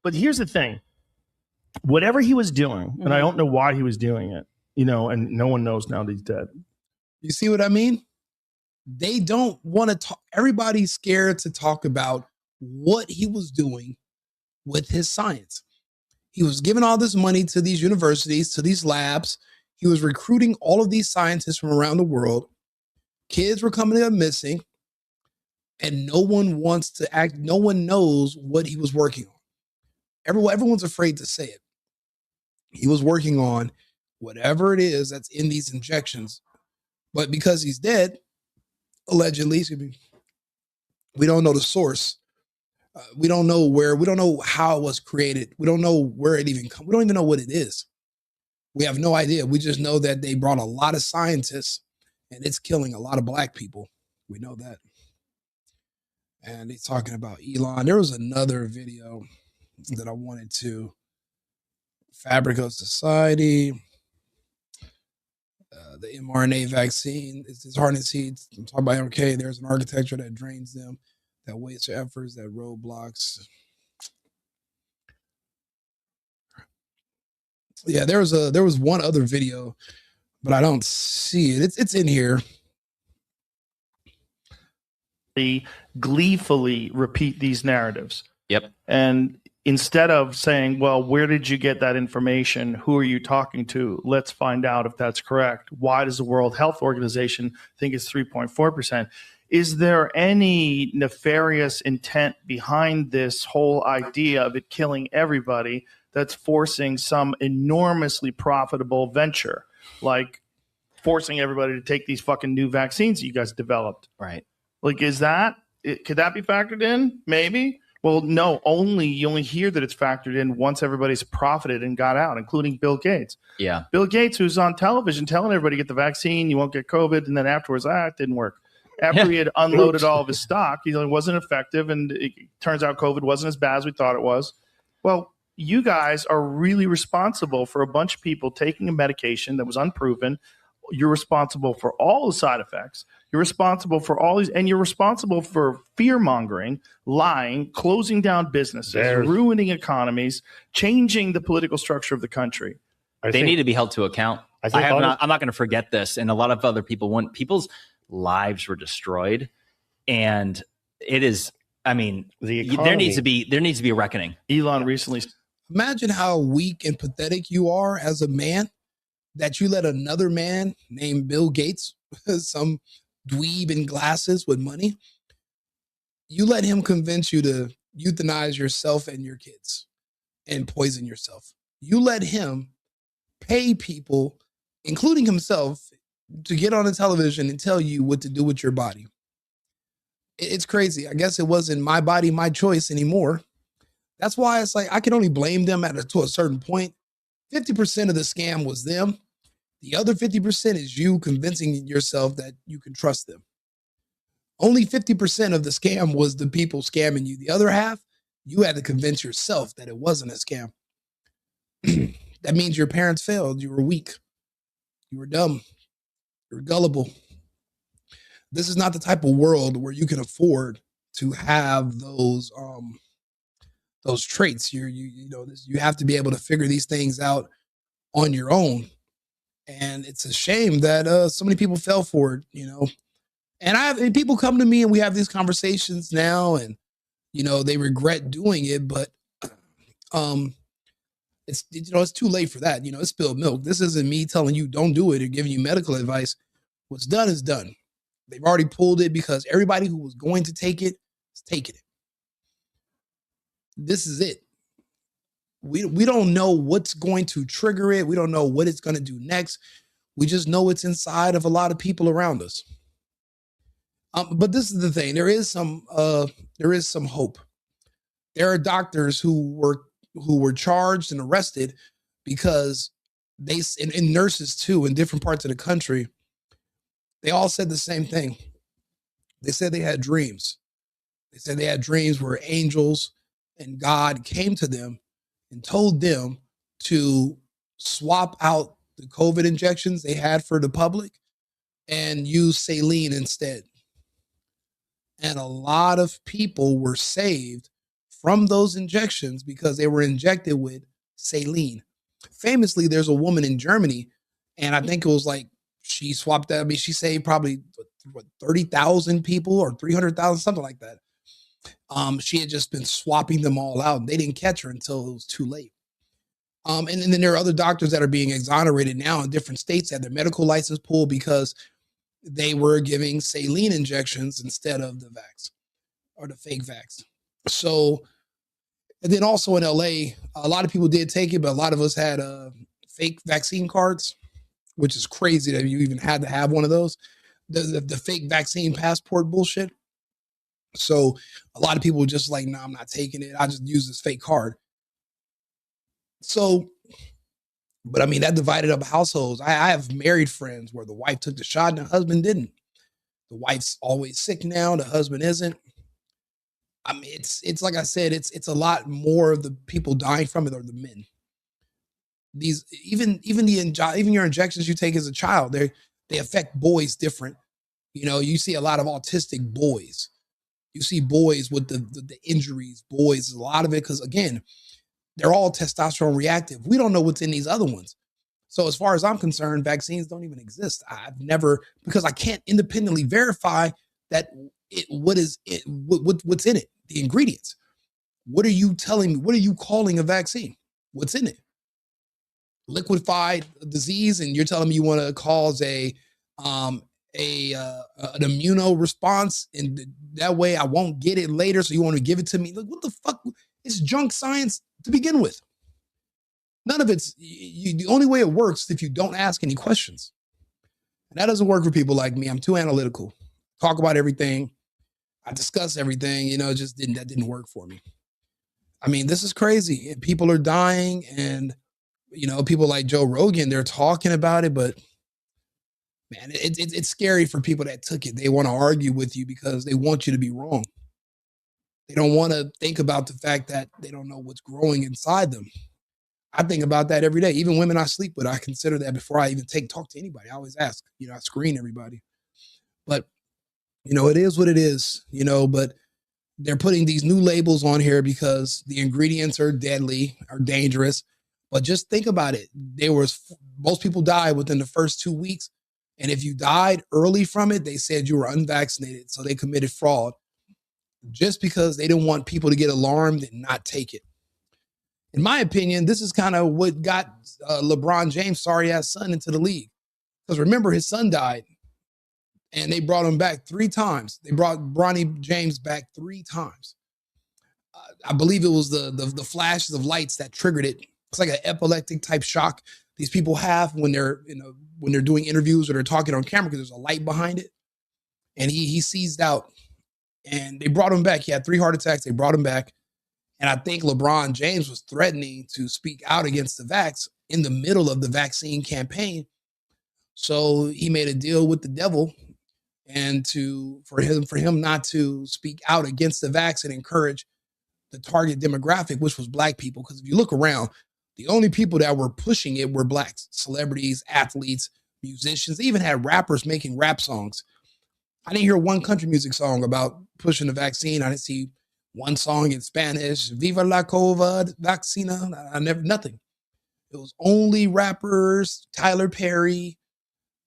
But here's the thing. Whatever he was doing, and I don't know why he was doing it, and no one knows now that he's dead. You see what I mean? They don't want to talk. Everybody's scared to talk about what he was doing with his science. He was giving all this money to these universities, to these labs. He was recruiting all of these scientists from around the world. Kids were coming up missing, and no one wants to act. No one knows what he was working on. Everyone's afraid to say it. He was working on whatever it is that's in these injections. But because he's dead, allegedly, we don't know the source. We don't know where, we don't know how it was created. We don't know where it even comes. We don't even know what it is. We have no idea. We just know that they brought a lot of scientists and it's killing a lot of black people. We know that. And he's talking about Elon. There was another video that I wanted to, Fabric of Society, the mRNA vaccine. It's hard to see. I'm talking about MK. There's an architecture that drains them, that wastes their efforts, that roadblocks. Yeah, there was one other video, but I don't see it. It's in here. They gleefully repeat these narratives. Yep. And instead of saying, well, where did you get that information? Who are you talking to? Let's find out if that's correct. Why does the World Health Organization think it's 3.4%? Is there any nefarious intent behind this whole idea of it killing everybody that's forcing some enormously profitable venture? like forcing everybody to take these fucking new vaccines that you guys developed. Right. Like, could that be factored in? Maybe. Well, no, you only hear that it's factored in once everybody's profited and got out, including Bill Gates. Yeah. Bill Gates, who's on television telling everybody get the vaccine, you won't get COVID. And then afterwards, it didn't work. After he had unloaded all of his stock, he wasn't effective. And it turns out COVID wasn't as bad as we thought it was. Well, you guys are really responsible for a bunch of people taking a medication that was unproven. You're responsible for all the side effects. You're responsible for all these, and you're responsible for fear mongering, lying, closing down businesses, ruining economies, changing the political structure of the country. They need to be held to account. I'm not going to forget this. And a lot of other people people's lives were destroyed. And it is, I mean, there needs to be a reckoning. Elon recently. Imagine how weak and pathetic you are as a man that you let another man named Bill Gates, some dweeb in glasses with money, you let him convince you to euthanize yourself and your kids and poison yourself. You let him pay people, including himself, to get on the television and tell you what to do with your body. It's crazy. I guess it wasn't my body, my choice anymore. That's why it's like I can only blame them to a certain point. 50% of the scam was them. The other 50% is you convincing yourself that you can trust them. Only 50% of the scam was the people scamming you. The other half, you had to convince yourself that it wasn't a scam. That means your parents failed. You were weak. You were dumb. You were gullible. This is not the type of world where you can afford to have those traits. You have to be able to figure these things out on your own. And it's a shame that so many people fell for it, And people come to me and we have these conversations now, and they regret doing it, but it's too late for that. It's spilled milk. This isn't me telling you don't do it or giving you medical advice. What's done is done. They've already pulled it because everybody who was going to take it is taking it. This is it. We don't know what's going to trigger it. We don't know what it's going to do next. We just know it's inside of a lot of people around us. But this is the thing. There is some hope. There are doctors who were charged and arrested because and nurses too in different parts of the country. They all said the same thing. They said they had dreams. They said they had dreams where angels and God came to them and told them to swap out the COVID injections they had for the public and use saline instead. And a lot of people were saved from those injections because they were injected with saline. Famously, there's a woman in Germany, and I think it was like she swapped that. I mean, she saved probably 30,000 people or 300,000, something like that. She had just been swapping them all out, and they didn't catch her until it was too late. And then there are other doctors that are being exonerated now in different states that their medical license pulled because they were giving saline injections instead of the vax or the fake vax. So, and then also in LA, a lot of people did take it, but a lot of us had fake vaccine cards, which is crazy that you even had to have one of those. The fake vaccine passport bullshit. So a lot of people were just like, no, I'm not taking it. I just use this fake card. So, but I mean, that divided up households. I have married friends where the wife took the shot and the husband didn't. The wife's always sick now. The husband isn't. I mean, it's like I said, it's a lot more of the people dying from it are the men. These even your injections you take as a child, they affect boys different. You see a lot of autistic boys. You see boys with the injuries, boys, a lot of it, because again, they're all testosterone reactive. We don't know what's in these other ones. So as far as I'm concerned, vaccines don't even exist. Because I can't independently verify that what's in it, the ingredients. What are you telling me? What are you calling a vaccine? What's in it? Liquefied disease, and you're telling me you want to cause an immuno response, and that way I won't get it later. So you want to give it to me? Like, what the fuck? It's junk science to begin with. None of it's, the only way it works is if you don't ask any questions. And that doesn't work for people like me. I'm too analytical. Talk about everything. I discuss everything, that didn't work for me. I mean, this is crazy. And people are dying, and, people like Joe Rogan, they're talking about it, but man, it's scary for people that took it. They want to argue with you because they want you to be wrong. They don't want to think about the fact that they don't know what's growing inside them. I think about that every day. Even women I sleep with, I consider that before I even talk to anybody. I always ask, I screen everybody. But, it is what it is, but they're putting these new labels on here because the ingredients are deadly, are dangerous. But just think about it. Most people die within the first 2 weeks. And if you died early from it, they said you were unvaccinated. So they committed fraud just because they didn't want people to get alarmed and not take it. In my opinion, this is kind of what got LeBron James' sorry-ass son into the league. Because remember, his son died, and they brought him back 3 times. They brought Bronny James back 3 times. I believe it was the flashes of lights that triggered it. It's like an epileptic type shock these people have when they're doing interviews or they're talking on camera because there's a light behind it. And he seized out, and they brought him back. He had 3 heart attacks. They brought him back. And I think LeBron James was threatening to speak out against the vax in the middle of the vaccine campaign. So he made a deal with the devil, and for him not to speak out against the vax and encourage the target demographic, which was black people. Because if you look around, the only people that were pushing it were blacks, celebrities, athletes, musicians. They even had rappers making rap songs. I didn't hear one country music song about pushing the vaccine. I didn't see one song in Spanish, Viva la COVID vaccina. Nothing. It was only rappers, Tyler Perry,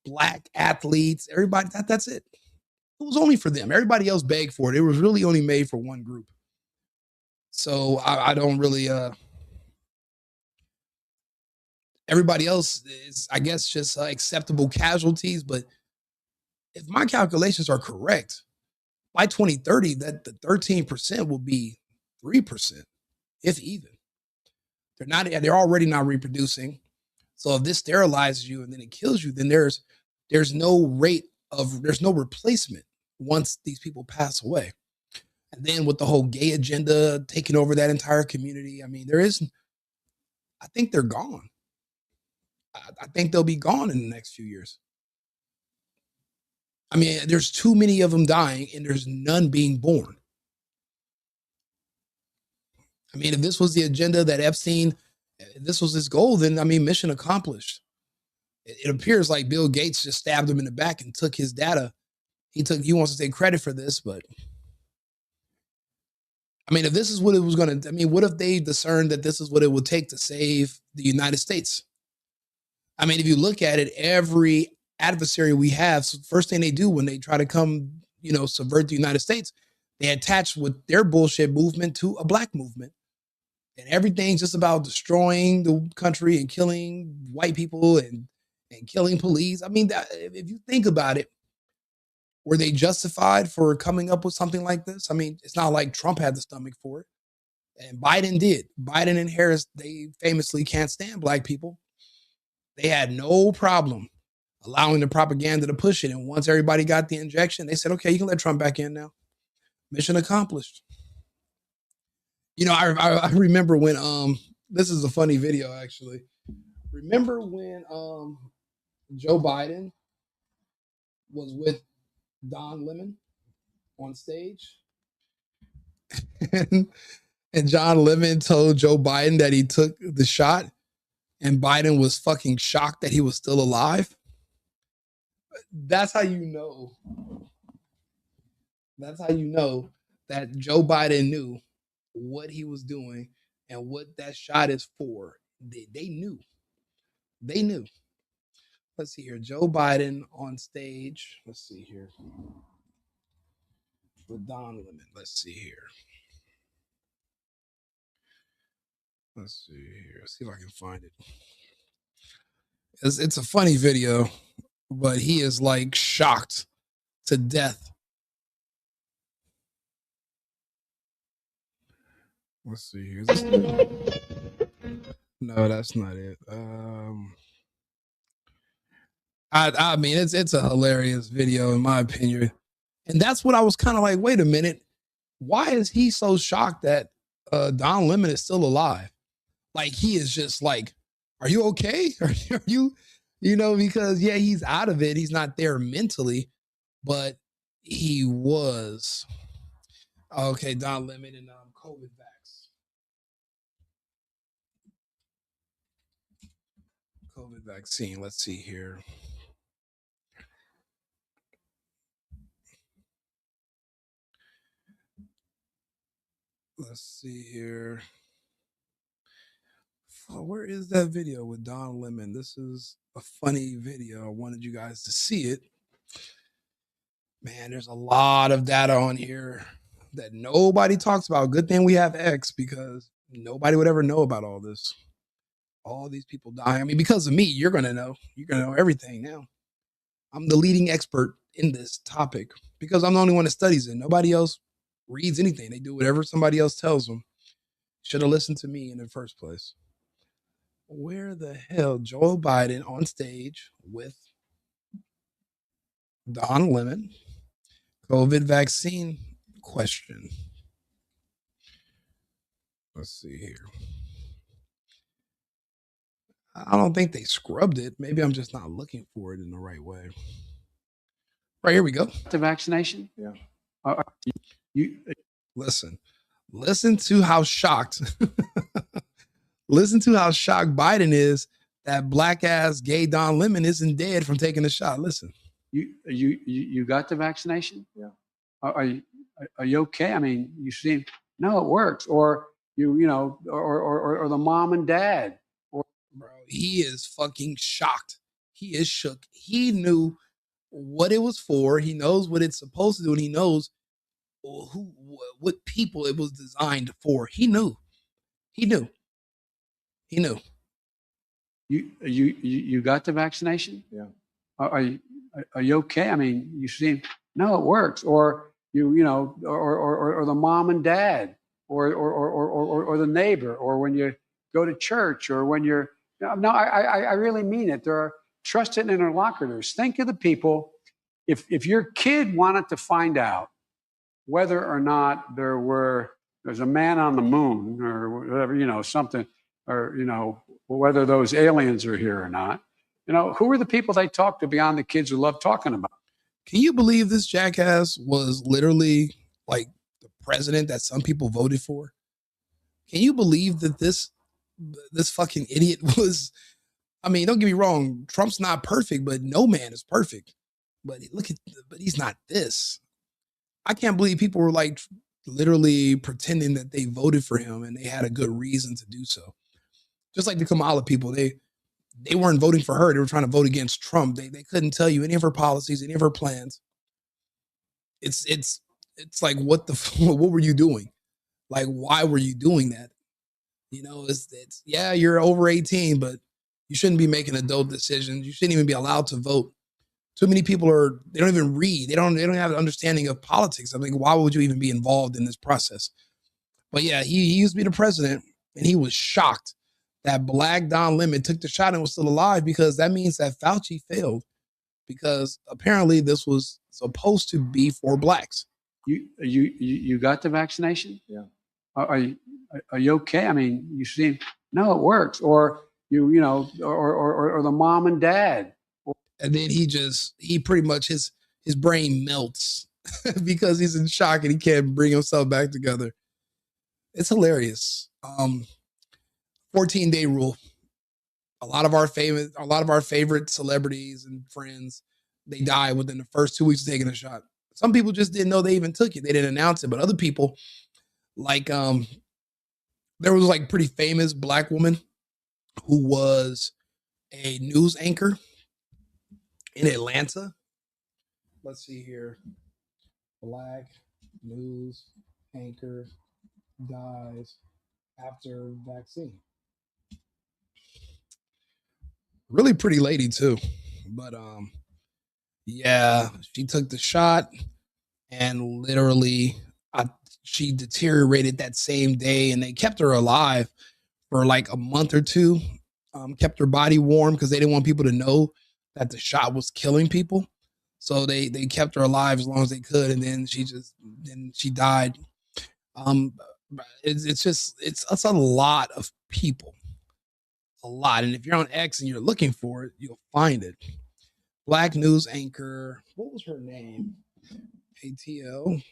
black athletes, everybody. That's it. It was only for them. Everybody else begged for it. It was really only made for one group. So I don't really, everybody else is, I guess, just acceptable casualties. But if my calculations are correct, by 2030, that the 13% will be 3%, if even. They're already not reproducing. So if this sterilizes you and then it kills you, then there's no replacement once these people pass away. And then with the whole gay agenda taking over that entire community, I mean, I think they're gone. I think they'll be gone in the next few years. I mean, there's too many of them dying and there's none being born. I mean, if this was the agenda that Epstein, if this was his goal, then, I mean, mission accomplished. It appears like Bill Gates just stabbed him in the back and took his data. He wants to take credit for this, but I mean, if this is what it was going to, I mean, what if they discerned that this is what it would take to save the United States? I mean, if you look at it, every adversary we have, so first thing they do when they try to come, subvert the United States, they attach with their bullshit movement to a black movement. And everything's just about destroying the country and killing white people and killing police. I mean, if you think about it, were they justified for coming up with something like this? I mean, it's not like Trump had the stomach for it. And Biden did. Biden and Harris, they famously can't stand black people. They had no problem allowing the propaganda to push it. And once everybody got the injection, they said, okay, you can let Trump back in now. Mission accomplished. I remember when, this is a funny video, actually. Remember when Joe Biden was with Don Lemon on stage? and John Lemon told Joe Biden that he took the shot, and Biden was fucking shocked that he was still alive. That's how you know. That's how you know that Joe Biden knew what he was doing and what that shot is for. They knew. They knew. Let's see here. Joe Biden on stage. Let's see here. With Don Lemon. Let's see here. Let's see here. See if I can find it. It's a funny video, but he is like shocked to death. Let's see here. No, that's not it. I mean, it's a hilarious video in my opinion, and that's what I was kind of like. Wait a minute, why is he so shocked that Don Lemon is still alive? Like he is just like, are you okay? Are you, because yeah, he's out of it. He's not there mentally, but he was. Okay, Don Lemon and COVID vax. COVID vaccine. Let's see here. Let's see here. Oh, where is that video with Don Lemon? This is a funny video. I wanted you guys to see it. Man, there's a lot of data on here that nobody talks about. Good thing we have X because nobody would ever know about all this. All these people dying. I mean, because of me, you're going to know. You're going to know everything now. I'm the leading expert in this topic because I'm the only one that studies it. Nobody else reads anything. They do whatever somebody else tells them. Should have listened to me in the first place. Where the hell Joe Biden on stage with Don Lemon, COVID vaccine question. Let's see here. I don't think they scrubbed it. Maybe I'm just not looking for it in the right way. Right, here we go. The vaccination? Yeah. Listen to how shocked listen to how shocked Biden is that black ass gay Don Lemon isn't dead from taking the shot. Listen. You got the vaccination? Yeah. Are you okay? I mean, you seem, no, it works. Or or the mom and dad. Bro, he is fucking shocked. He is shook. He knew what it was for. He knows what it's supposed to do, and he knows what people it was designed for. He knew. You got the vaccination? Yeah. Are you okay? I mean, you seem, no, it works. Or or the mom and dad, or the neighbor, or when you go to church, or when you're, no, I really mean it. There are trusted interlocutors. Think of the people. If your kid wanted to find out whether or not there's a man on the moon or whatever, something, or, whether those aliens are here or not, who are the people they talk to beyond the kids who love talking about? Can you believe this jackass was literally like the president that some people voted for? Can you believe that this fucking idiot was, I mean, don't get me wrong, Trump's not perfect, but no man is perfect. But but he's not this. I can't believe people were like literally pretending that they voted for him and they had a good reason to do so. Just like the Kamala people, they weren't voting for her. They were trying to vote against Trump. They couldn't tell you any of her policies, any of her plans. It's like, what were you doing? Like, why were you doing that? It's yeah, you're over 18, but you shouldn't be making adult decisions. You shouldn't even be allowed to vote. Too many people they don't even read. They don't have an understanding of politics. I mean, why would you even be involved in this process? But yeah, he used to be the president, and he was shocked that black Don Lemon took the shot and was still alive, because that means that Fauci failed, because apparently this was supposed to be for blacks. You got the vaccination? Yeah. Are you okay? I mean, you seem, no, it works. Or or the mom and dad. And then he pretty much his brain melts because he's in shock and he can't bring himself back together. It's hilarious. 14-day rule. A lot of our favorite celebrities and friends, they die within the first 2 weeks of taking a shot. Some people just didn't know they even took it. They didn't announce it. But other people, like there was like pretty famous black woman who was a news anchor in Atlanta. Let's see here. Black news anchor dies after vaccine. Really pretty lady too. But yeah, she took the shot and literally she deteriorated that same day, and they kept her alive for like a month or two, kept her body warm because they didn't want people to know that the shot was killing people. So they kept her alive as long as they could, and then she died. It's a lot of people, a lot. And if you're on X and you're looking for it, you'll find it. Black news anchor, what was her name? ATL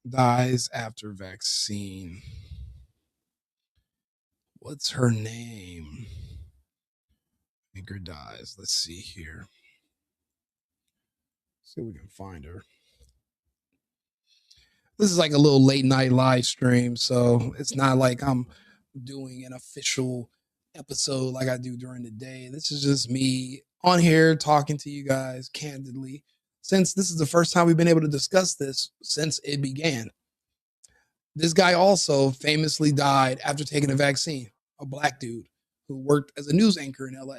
dies after vaccine. What's her name? Anchor dies. Let's see here. See if we can find her. This is like a little late night live stream, so it's not like I'm doing an official episode like I do during the day. This is just me on here talking to you guys candidly, since this is the first time we've been able to discuss this since it began. This guy also famously died after taking a vaccine, a black dude who worked as a news anchor in LA.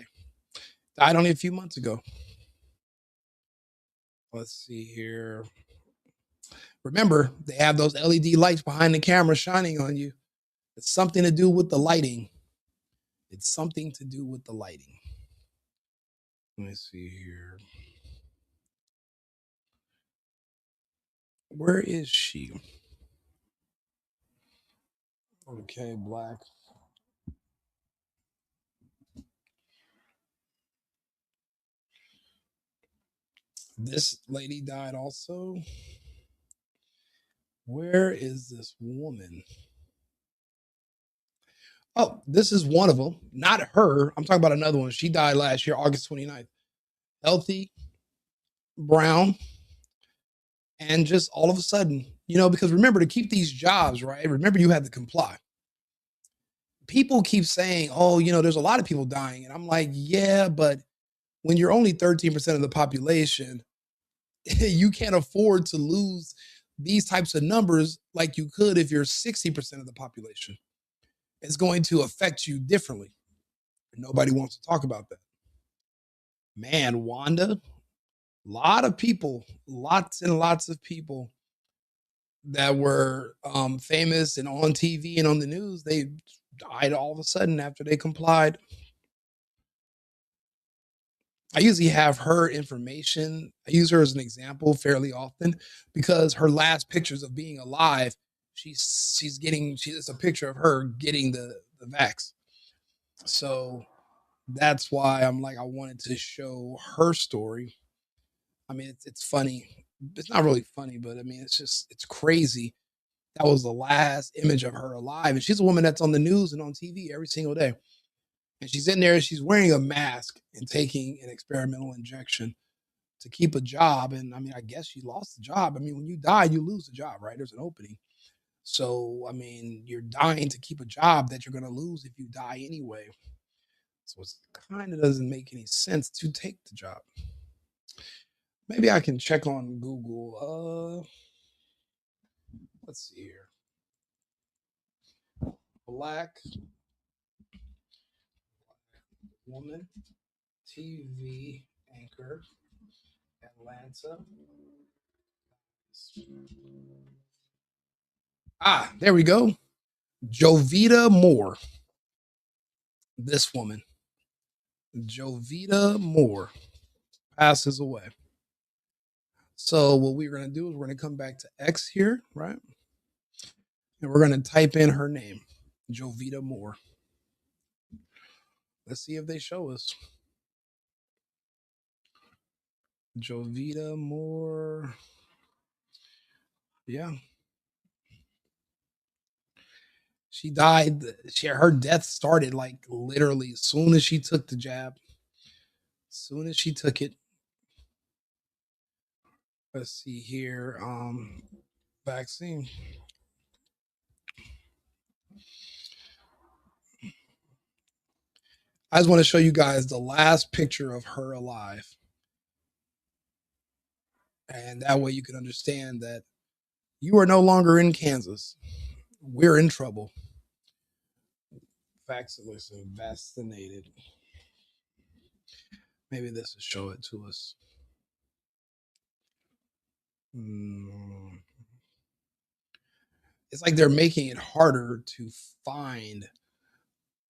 Died only a few months ago. Let's see here. Remember, they have those LED lights behind the camera shining on you. It's something to do with the lighting. It's something to do with the lighting. Let me see here. Where is she? Okay, black. This lady died also. Where is this woman? Oh, this is one of them. Not her. I'm talking about another one. She died last year, August 29th. Healthy, brown, and just all of a sudden, because remember, to keep these jobs, right? Remember, you had to comply. People keep saying, oh, there's a lot of people dying. And I'm like, yeah, but when you're only 13% of the population, you can't afford to lose these types of numbers like you could if you're 60% of the population. It's going to affect you differently. Nobody wants to talk about that. Man, Wanda, a lot of people, lots and lots of people that were famous and on TV and on the news, they died all of a sudden after they complied. I usually have her information. I use her as an example fairly often because her last pictures of being alive, it's a picture of her getting the vax. So that's why I'm like, I wanted to show her story. I mean, it's funny. It's not really funny, but I mean, it's crazy. That was the last image of her alive. And she's a woman that's on the news and on TV every single day. And she's in there, she's wearing a mask and taking an experimental injection to keep a job. And I mean, I guess she lost the job. I mean, when you die, you lose the job, right? There's an opening. So, I mean, you're dying to keep a job that you're going to lose if you die anyway. So it kind of doesn't make any sense to take the job. Maybe I can check on Google. Let's see here. Black woman TV anchor, Atlanta. There we go. Jovita Moore. This woman, Jovita Moore, passes away. So what we're going to do is we're going to come back to X here, right? And we're going to type in her name, Jovita Moore. Let's see if they show us. Jovita Moore. Yeah. She died. Her death started like literally as soon as she took the jab. As soon as she took it. Let's see here. Vaccine. I just want to show you guys the last picture of her alive. And that way you can understand that you are no longer in Kansas. We're in trouble. Vaccinated. Maybe this will show it to us. it's like they're making it harder to find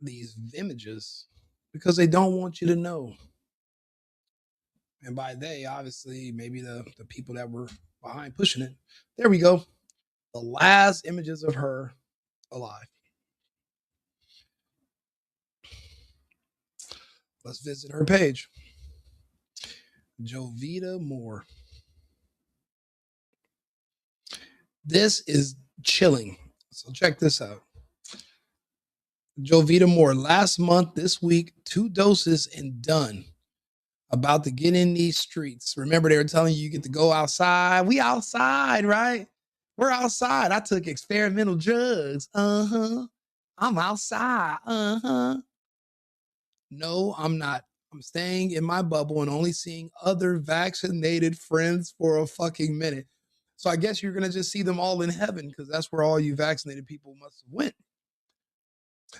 these images because they don't want you to know. And by they, obviously, maybe the people that were behind pushing it. There we go. The last images of her alive. Let's visit her page. Jovita Moore. This is chilling. So check this out. Jovita Moore, last month, this week, 2 doses and done. About to get in these streets. Remember, they were telling you get to go outside. We outside, right? We're outside. I took experimental drugs. I'm outside. No, I'm not. I'm staying in my bubble and only seeing other vaccinated friends for a fucking minute. So I guess you're going to just see them all in heaven because that's where all you vaccinated people must have went.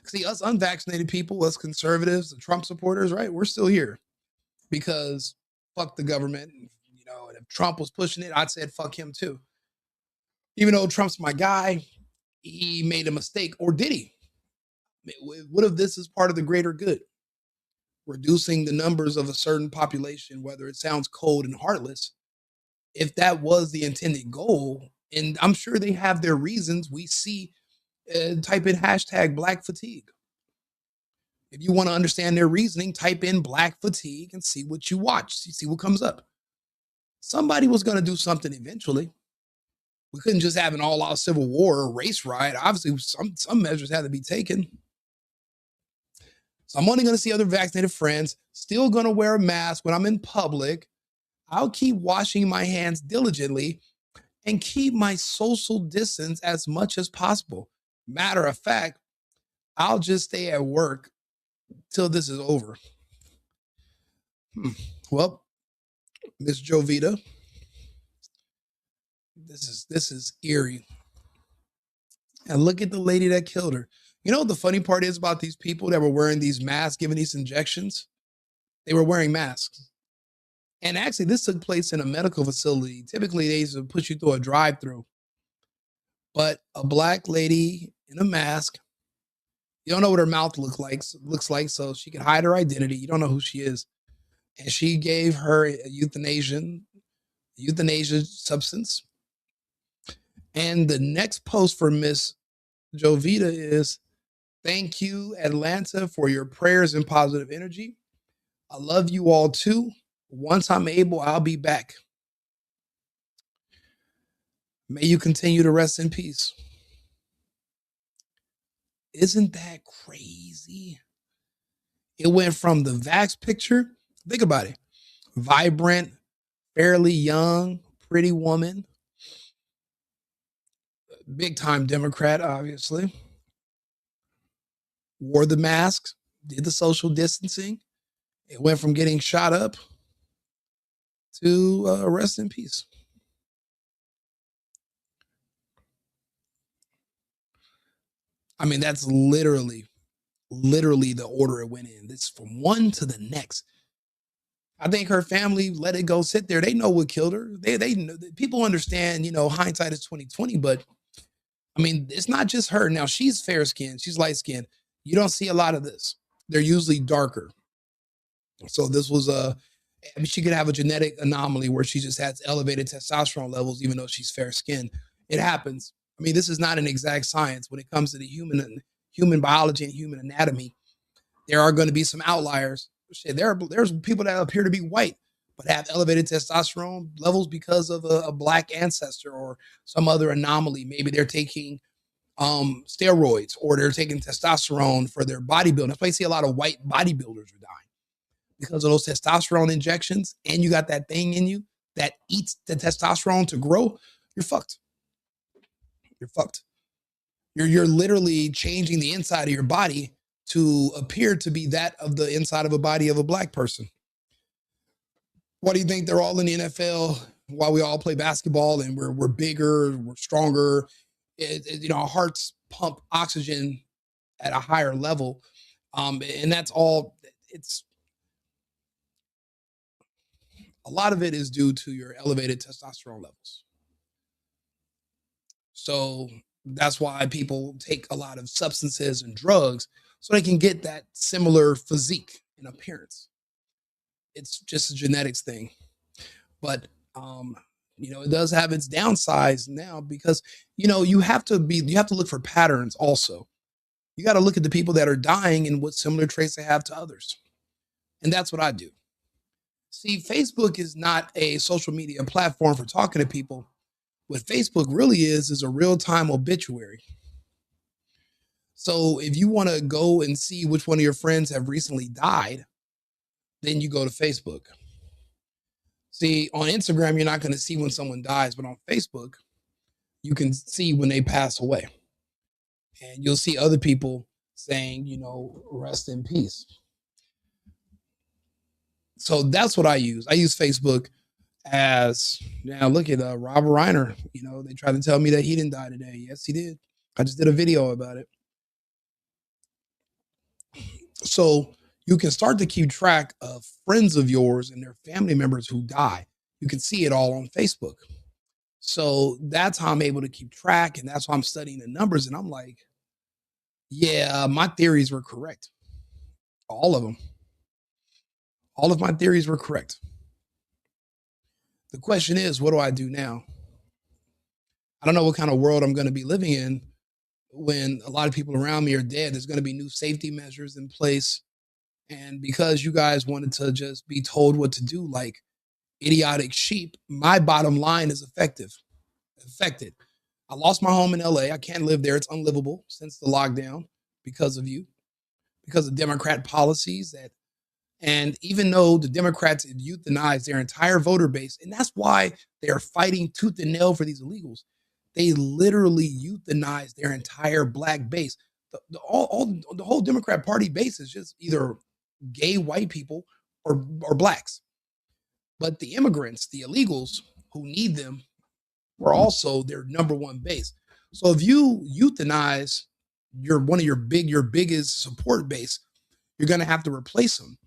See, us unvaccinated people, us conservatives, the Trump supporters, right? We're still here because fuck the government. You know, and if Trump was pushing it, I'd said fuck him too. Even though Trump's my guy, he made a mistake, or did he? What if this is part of the greater good? Reducing the numbers of a certain population, whether it sounds cold and heartless, if that was the intended goal, and I'm sure they have their reasons, we see, type in hashtag Black fatigue. If you want to understand their reasoning, type in Black fatigue and see what you watch, see what comes up. Somebody was going to do something eventually. We couldn't just have an all-out civil war or race riot. Obviously, some measures had to be taken. So I'm only going to see other vaccinated friends, still going to wear a mask when I'm in public. I'll keep washing my hands diligently and keep my social distance as much as possible. Matter of fact, I'll just stay at work till this is over. Well, Miss Jovita, this is eerie. And look at the lady that killed her. You know what the funny part is about these people that were wearing these masks, giving these injections? They were wearing masks. And actually, this took place in a medical facility. Typically, they used to put you through a drive-through. But a Black lady in a mask, you don't know what her mouth looks like, so she can hide her identity. You don't know who she is. And she gave her a euthanasia substance. And the next post for Miss Jovita is, thank you, Atlanta, for your prayers and positive energy. I love you all too. Once I'm able, I'll be back. May you continue to rest in peace. Isn't that crazy? It went from the vax picture, think about it, vibrant, fairly young, pretty woman, big time Democrat, obviously, wore the masks, did the social distancing. It went from getting shot up to rest in peace. I mean, that's literally the order it went in. It's from one to the next. I think her family let it go sit there. They know what killed her. They know, people understand, you know, hindsight is 2020, but I mean, it's not just her. Now she's fair skinned, she's light skinned. You don't see a lot of this. They're usually darker. So this was she could have a genetic anomaly where she just has elevated testosterone levels, even though she's fair skinned. It happens. I mean, this is not an exact science when it comes to the human biology and human anatomy. There are going to be some outliers. Shit, there's people that appear to be white but have elevated testosterone levels because of a Black ancestor or some other anomaly. Maybe they're taking steroids or they're taking testosterone for their bodybuilding. That's why you see a lot of white bodybuilders are dying because of those testosterone injections. And you got that thing in you that eats the testosterone to grow. You're fucked. You're fucked. You're literally changing the inside of your body to appear to be that of the inside of a body of a Black person. Why do you think they're all in the NFL? Why we all play basketball and we're bigger, we're stronger? You know, our hearts pump oxygen at a higher level, and that's all. It's a lot of it is due to your elevated testosterone levels. So That's why people take a lot of substances and drugs so they can get that similar physique and appearance. It's just a genetics thing. But it does have its downsides now because you have to look for patterns also. You got to look at the people that are dying and what similar traits they have to others. And that's what I do. See, Facebook is not a social media platform for talking to people. What Facebook really is a real-time obituary. So if you want to go and see which one of your friends have recently died, then you go to Facebook. See, on Instagram, you're not going to see when someone dies, but on Facebook, you can see when they pass away. And you'll see other people saying, rest in peace. So that's what I use. I use Facebook as, now look at Robert Reiner. They tried to tell me that he didn't die today. Yes, he did. I just did a video about it. So you can start to keep track of friends of yours and their family members who die. You can see it all on Facebook. So that's how I'm able to keep track. And that's why I'm studying the numbers. And I'm like, yeah, my theories were correct. All of them. All of my theories were correct. The question is, what do I do now? I don't know what kind of world I'm going to be living in when a lot of people around me are dead. There's going to be new safety measures in place. And because you guys wanted to just be told what to do like idiotic sheep, my bottom line is affected. I lost my home in LA. I can't live there. It's unlivable since the lockdown because of you, because of Democrat policies and even though the Democrats have euthanized their entire voter base, and that's why they are fighting tooth and nail for these illegals. They literally euthanized their entire black base. The whole Democrat Party base is just either gay white people or blacks. But the immigrants, the illegals who need them, were also their number one base. So if you euthanize your biggest support base, you're going to have to replace them.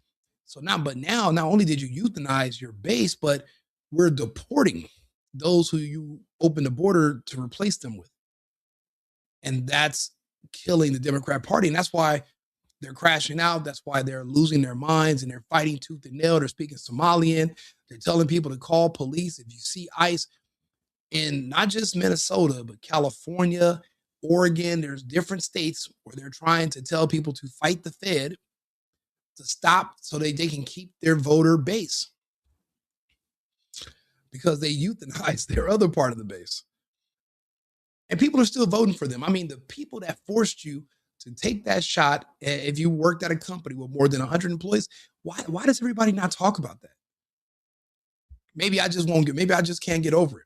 So not only did you euthanize your base, but we're deporting those who you open the border to replace them with. And that's killing the Democrat Party. And that's why they're crashing out. That's why they're losing their minds and they're fighting tooth and nail. They're speaking Somalian. They're telling people to call police if you see ICE in not just Minnesota, but California, Oregon. There's different states where they're trying to tell people to fight the Fed to stop so they can keep their voter base because they euthanized their other part of the base. And people are still voting for them. I mean, the people that forced you to take that shot, if you worked at a company with more than 100 employees, why does everybody not talk about that? Maybe I just can't get over it.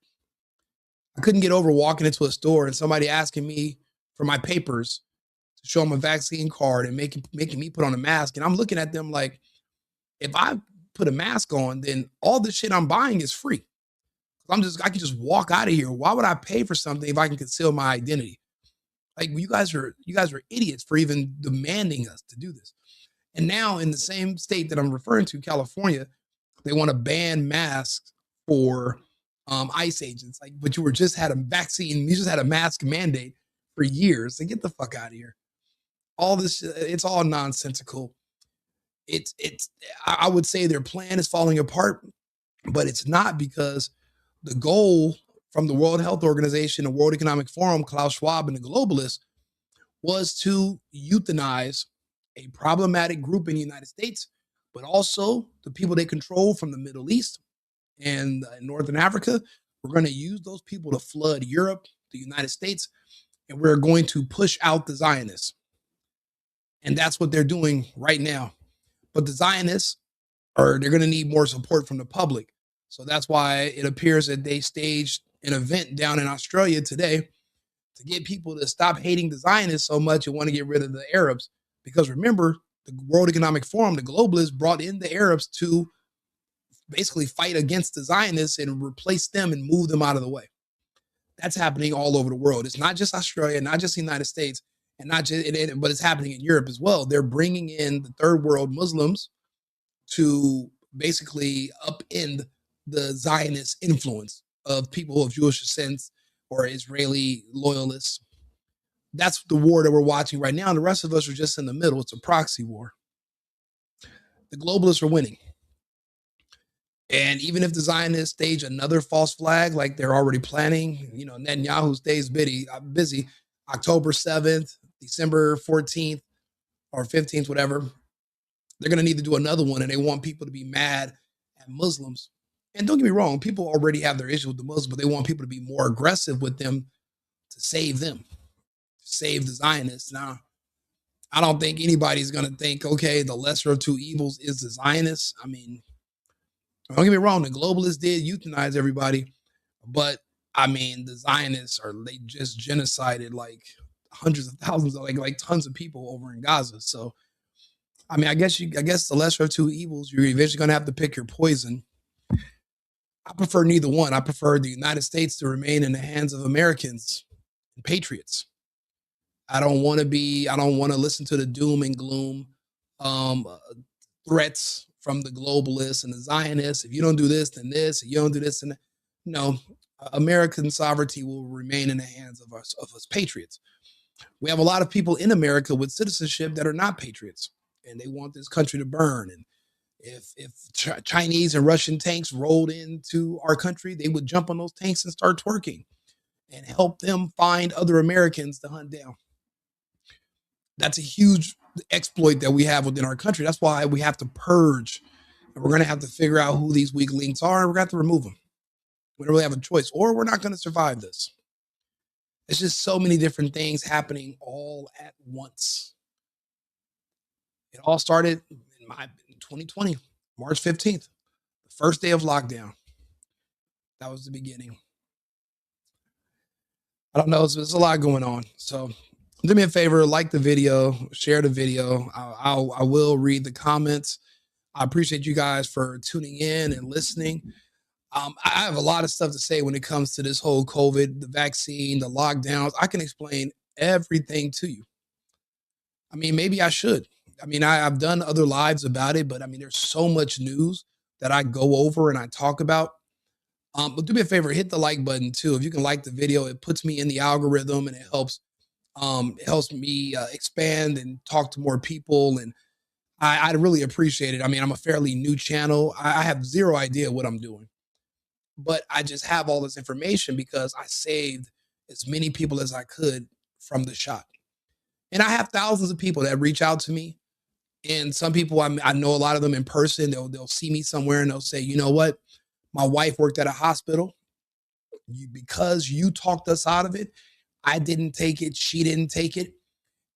I couldn't get over walking into a store and somebody asking me for my papers to show them a vaccine card and making me put on a mask. And I'm looking at them like, if I put a mask on, then all the shit I'm buying is free. I can just walk out of here. Why would I pay for something if I can conceal my identity? Like you guys are idiots for even demanding us to do this. And now in the same state that I'm referring to, California, they want to ban masks for ICE agents. Like, but you just had a mask mandate for years. So get the fuck out of here. All this, it's all nonsensical. I would say their plan is falling apart, but it's not, because the goal from the World Health Organization, the World Economic Forum, Klaus Schwab, and the globalists was to euthanize a problematic group in the United States, but also the people they control from the Middle East and Northern Africa. We're going to use those people to flood Europe, the United States, and we're going to push out the Zionists. And that's what they're doing right now. But the Zionists they're going to need more support from the public. So that's why it appears that they staged an event down in Australia today to get people to stop hating the Zionists so much and want to get rid of the Arabs. Because remember, the World Economic Forum, the globalists, brought in the Arabs to basically fight against the Zionists and replace them and move them out of the way. That's happening all over the world. It's not just Australia, not just the United States, and but it's happening in Europe as well. They're bringing in the third world Muslims to basically upend the Zionist influence of people of Jewish descent or Israeli loyalists. That's the war that we're watching right now. And the rest of us are just in the middle. It's a proxy war. The globalists are winning. And even if the Zionists stage another false flag, like they're already planning, Netanyahu stays busy October 7th, December 14th or 15th, whatever, they're going to need to do another one. And they want people to be mad at Muslims. And don't get me wrong, people already have their issue with the Muslims, but they want people to be more aggressive with them to save them, to save the Zionists. Now, I don't think anybody's going to think, okay, the lesser of two evils is the Zionists. I mean, don't get me wrong, the globalists did euthanize everybody, but I mean, the Zionists they just genocided like hundreds of thousands, like tons of people over in Gaza. So, I mean, I guess the lesser of two evils, you're eventually going to have to pick your poison. I prefer neither one. I prefer the United States to remain in the hands of Americans and patriots. I don't want to listen to the doom and gloom threats from the globalists and the Zionists. If you don't do this, then this. If you don't do this, then that. No, American sovereignty will remain in the hands of us patriots. We have a lot of people in America with citizenship that are not patriots, and they want this country to burn. And if Chinese and Russian tanks rolled into our country, they would jump on those tanks and start twerking and help them find other Americans to hunt down. That's a huge exploit that we have within our country. That's why we have to purge. And we're going to have to figure out who these weak links are, and we're going to have to remove them. We don't really have a choice, or we're not going to survive this. It's just so many different things happening all at once. It all started in 2020, March 15th, the first day of lockdown. That was the beginning. I don't know. There's a lot going on. So do me a favor, like the video, share the video. I will read the comments. I appreciate you guys for tuning in and listening. I have a lot of stuff to say when it comes to this whole COVID, the vaccine, the lockdowns. I can explain everything to you. I mean, maybe I should. I mean, I've done other lives about it, but I mean, there's so much news that I go over and I talk about. But do me a favor, hit the like button too. If you can like the video, it puts me in the algorithm and it helps me expand and talk to more people. And I really appreciate it. I mean, I'm a fairly new channel. I have zero idea what I'm doing, but I just have all this information because I saved as many people as I could from the shot. And I have thousands of people that reach out to me. And some people, I know a lot of them in person. They'll see me somewhere and they'll say, you know what? My wife worked at a hospital. Because you talked us out of it, I didn't take it. She didn't take it.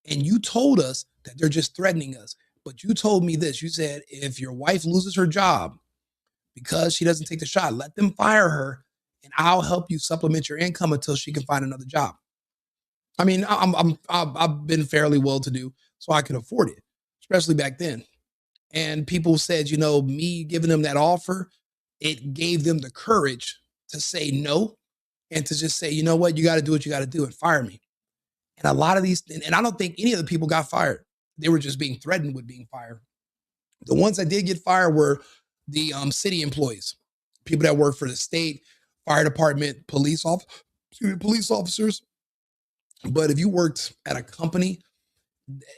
And you told us that they're just threatening us. But you told me this. You said, if your wife loses her job because she doesn't take the shot, let them fire her and I'll help you supplement your income until she can find another job. I mean, I've been fairly well-to-do, so I can afford it, especially back then. And people said, you know, me giving them that offer, it gave them the courage to say no and to just say, you know what, you got to do what you got to do and fire me. And a lot of these, and I don't think any of the people got fired. They were just being threatened with being fired. The ones that did get fired were the city employees, people that work for the state, fire department, police officers. But if you worked at a company,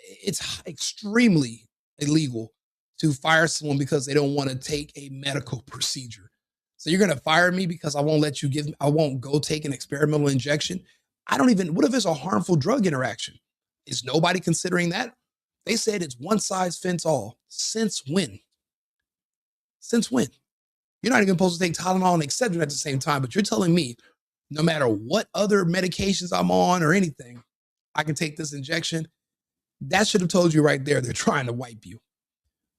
it's extremely illegal to fire someone because they don't want to take a medical procedure. So you're going to fire me because I won't go take an experimental injection. What if it's a harmful drug interaction? Is nobody considering that? They said it's one size fits all. Since when? Since when? You're not even supposed to take Tylenol and Excedrin at the same time, but you're telling me no matter what other medications I'm on or anything, I can take this injection. That should have told you right there, they're trying to wipe you.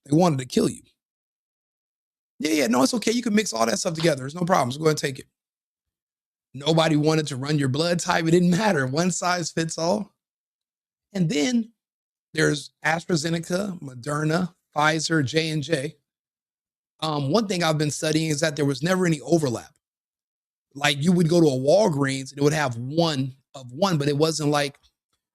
They wanted to kill you. Yeah, no, it's okay. You can mix all that stuff together. There's no problems. Go ahead and take it. Nobody wanted to run your blood type. It didn't matter. One size fits all. And then there's AstraZeneca, Moderna, Pfizer, J&J. One thing I've been studying is that there was never any overlap. Like you would go to a Walgreens and it would have one of one, but it wasn't like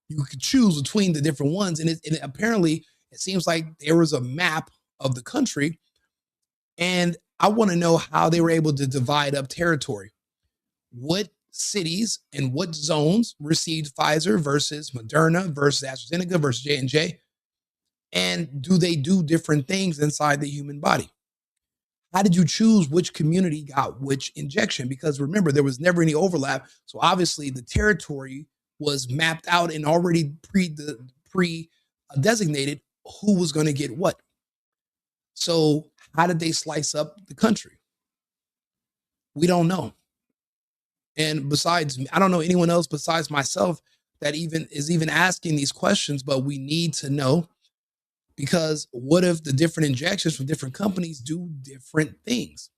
you could choose between the different ones. And apparently it seems like there was a map of the country. And I want to know how they were able to divide up territory. What cities and what zones received Pfizer versus Moderna versus AstraZeneca versus J&J? And do they do different things inside the human body? How did you choose which community got which injection? Because remember, there was never any overlap. So obviously the territory was mapped out and already pre-designated who was going to get what. So how did they slice up the country? We don't know. And besides, I don't know anyone else besides myself that is even asking these questions, but we need to know, because what if the different injections from different companies do different things?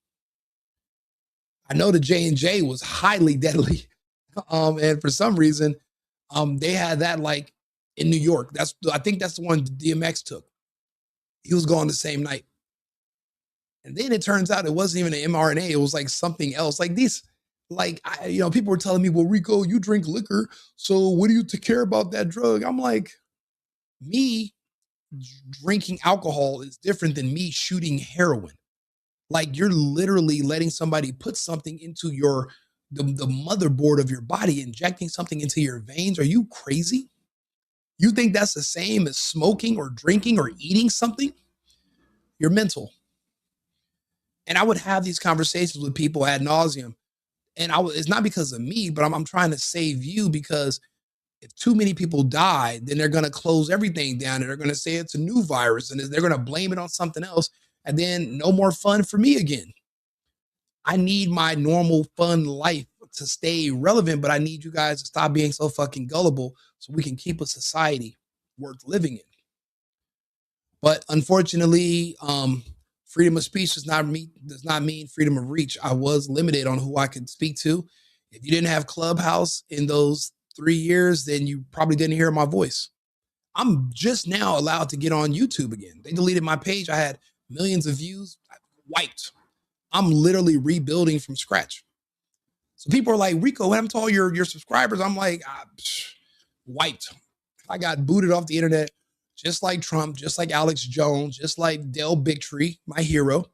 I know the J&J was highly deadly. And for some reason, they had that like in New York. I think that's the one DMX took. He was gone the same night. And then it turns out it wasn't even an mRNA. It was like something else. Like these, people were telling me, well, Rico, you drink liquor, so what do you care about that drug? I'm like, me drinking alcohol is different than me shooting heroin. Like, you're literally letting somebody put something into the motherboard of your body, injecting something into your veins. Are you crazy? You think that's the same as smoking or drinking or eating something? You're mental. And I would have these conversations with people ad nauseum. And it's not because of me, but I'm trying to save you, because if too many people die, then they're going to close everything down and they're going to say it's a new virus and they're going to blame it on something else. And then no more fun for me again. I need my normal fun life to stay relevant, but I need you guys to stop being so fucking gullible so we can keep a society worth living in. But unfortunately, freedom of speech does not mean freedom of reach. I was limited on who I could speak to. If you didn't have Clubhouse in those 3 years, then you probably didn't hear my voice. I'm just now allowed to get on YouTube again. They deleted my page. I had millions of views, wiped. I'm literally rebuilding from scratch. So people are like, Rico, what happened to all your subscribers? I'm like, wiped. I got booted off the internet, just like Trump, just like Alex Jones, just like Del Bigtree, my hero.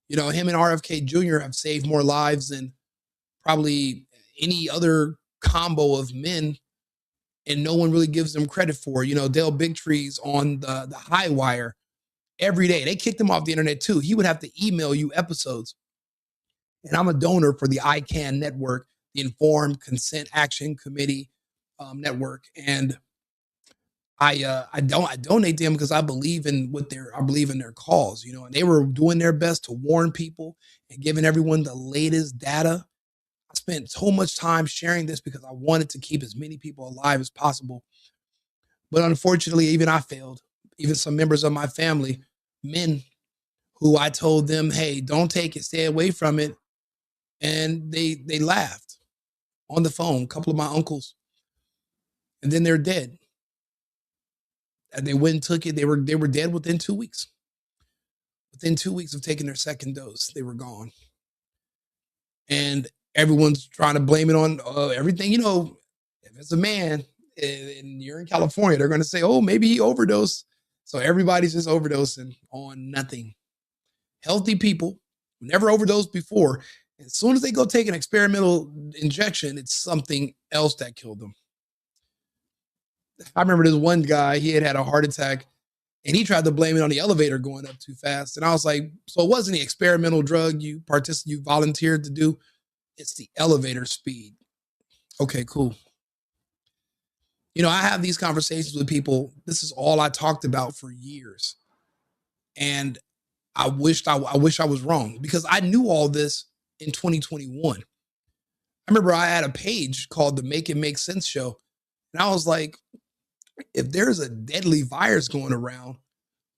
You know, him and RFK Jr. have saved more lives than probably any other combo of men, and no one really gives them credit for. You know, Del Bigtree's on the high wire every day. They kicked him off the internet too. He would have to email you episodes. And I'm a donor for the ICANN network, the Informed Consent Action Committee network. And I donate to them because I believe in their cause, you know, and they were doing their best to warn people and giving everyone the latest data. I spent so much time sharing this because I wanted to keep as many people alive as possible. But unfortunately, even I failed. Even some members of my family, men, who I told them, hey, don't take it, stay away from it. And they laughed on the phone, a couple of my uncles. And then they're dead. And they went and took it. They were dead within 2 weeks. Within 2 weeks of taking their second dose, they were gone. And everyone's trying to blame it on everything. You know, if it's a man and you're in California, they're going to say, oh, maybe he overdosed. So everybody's just overdosing on nothing. Healthy people who never overdosed before, as soon as they go take an experimental injection, it's something else that killed them. I remember this one guy, he had a heart attack and he tried to blame it on the elevator going up too fast. And I was like, so it wasn't the experimental drug you volunteered to do. It's the elevator speed. Okay, cool. You know, I have these conversations with people. This is all I talked about for years. And I wish I was wrong, because I knew all this in 2021. I remember I had a page called the Make It Make Sense Show. And I was like, if there's a deadly virus going around,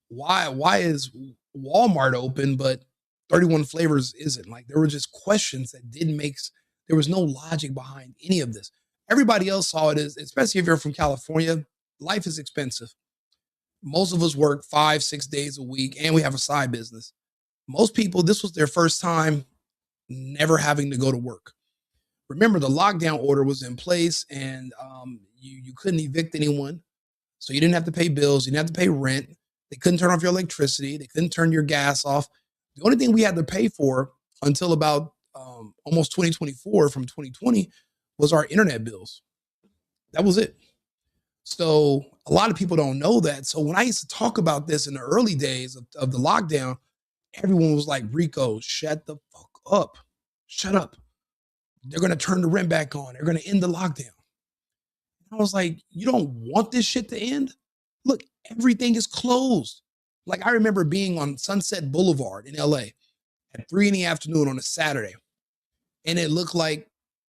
why is Walmart open, but 31 Flavors isn't? Like, there were just questions that there was no logic behind any of this. Everybody else saw it as, especially if you're from California, life is expensive. Most of us work 5-6 days a week and we have a side business. Most people, this was their first time never having to go to work. Remember, the lockdown order was in place and you couldn't evict anyone. So you didn't have to pay bills. You didn't have to pay rent. They couldn't turn off your electricity. They couldn't turn your gas off. The only thing we had to pay for until about almost 2024 from 2020 was our internet bills. That was it. So a lot of people don't know that. So when I used to talk about this in the early days of the lockdown, everyone was like, Rico, shut the fuck up. Shut up. They're going to turn the rent back on. They're going to end the lockdown. I was like, you don't want this shit to end? Look, everything is closed. Like I remember being on Sunset Boulevard in LA at 3 p.m. on a Saturday. And it looked like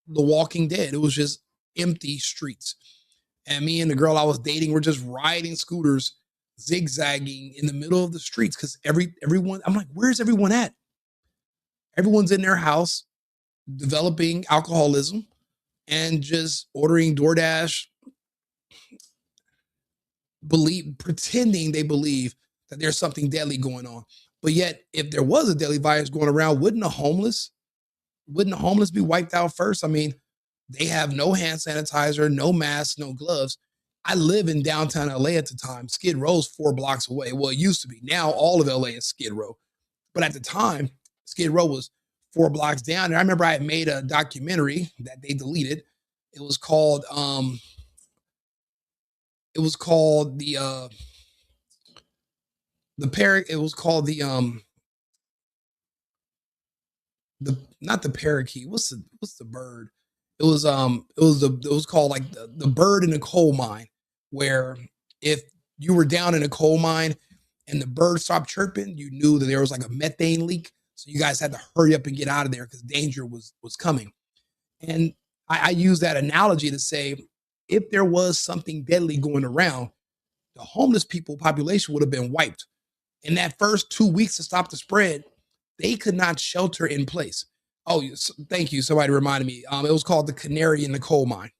The Walking Dead. It was just empty streets. And me and the girl I was dating were just riding scooters, zigzagging in the middle of the streets because everyone, I'm like, where's everyone at? Everyone's in their house developing alcoholism and just ordering DoorDash, pretending they believe that there's something deadly going on. But yet, if there was a deadly virus going around, wouldn't the homeless be wiped out first? I mean, they have no hand sanitizer, no masks, no gloves. I live in downtown LA at the time. Skid Row's 4 blocks away. Well, it used to be. Now all of LA is Skid Row. But at the time, Skid Row was 4 blocks down. And I remember I had made a documentary that they deleted. It was called not the parakeet. What's the bird? It was called like the bird in the coal mine, where if you were down in a coal mine and the bird stopped chirping, you knew that there was like a methane leak. So you guys had to hurry up and get out of there because danger was coming. And I use that analogy to say, if there was something deadly going around, the homeless people population would have been wiped. In that first 2 weeks to stop the spread, they could not shelter in place. Oh, thank you. Somebody reminded me. It was called The Canary in the Coal Mine.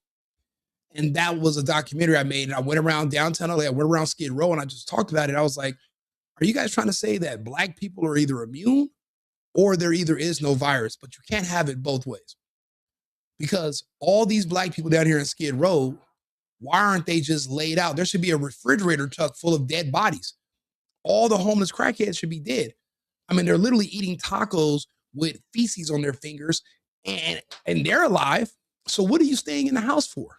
And that was a documentary I made. And I went around downtown LA. I went around Skid Row and I just talked about it. I was like, are you guys trying to say that Black people are either immune or there either is no virus? But you can't have it both ways. Because all these Black people down here in Skid Row, why aren't they just laid out? There should be a refrigerator truck full of dead bodies. All the homeless crackheads should be dead. I mean, they're literally eating tacos with feces on their fingers and they're alive. So what are you staying in the house for?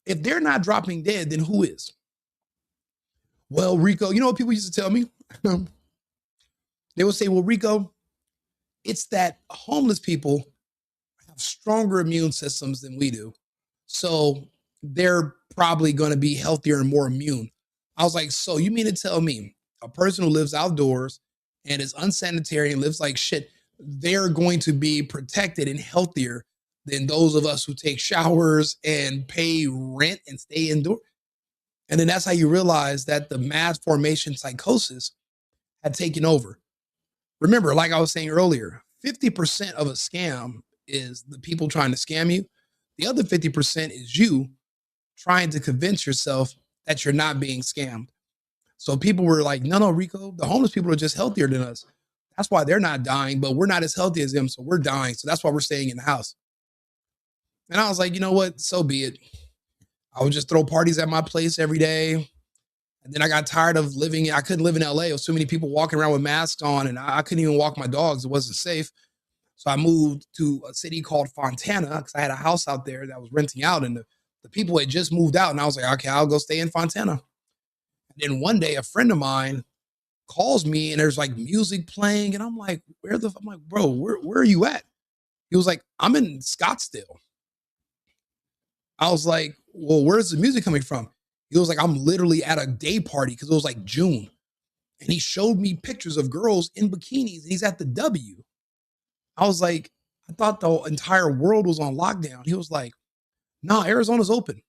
If they're not dropping dead, then who is? Well, Rico, you know what people used to tell me? They would say, well, Rico, it's that homeless people have stronger immune systems than we do. So they're probably going to be healthier and more immune. I was like, so you mean to tell me a person who lives outdoors and is unsanitary and lives like shit, they're going to be protected and healthier than those of us who take showers and pay rent and stay indoors? And then that's how you realize that the mass formation psychosis had taken over. Remember, like I was saying earlier, 50% of a scam is the people trying to scam you. The other 50% is you trying to convince yourself that you're not being scammed. So people were like, no, Rico, the homeless people are just healthier than us. That's why they're not dying, but we're not as healthy as them, so we're dying. So that's why we're staying in the house. And I was like, you know what? So be it. I would just throw parties at my place every day. And then I got tired of living. I couldn't live in LA. There was so many people walking around with masks on, and I couldn't even walk my dogs. It wasn't safe. So I moved to a city called Fontana because I had a house out there that was renting out, and the people had just moved out. And I was like, okay, I'll go stay in Fontana. And then one day, a friend of mine calls me, and there's like music playing, and I'm like, I'm like, bro, where are you at? He was like, I'm in Scottsdale. I was like, well, where's the music coming from? He was like, I'm literally at a day party because it was like June. And he showed me pictures of girls in bikinis, and he's at the W. I was like, I thought the entire world was on lockdown. He was like, no, Arizona's open.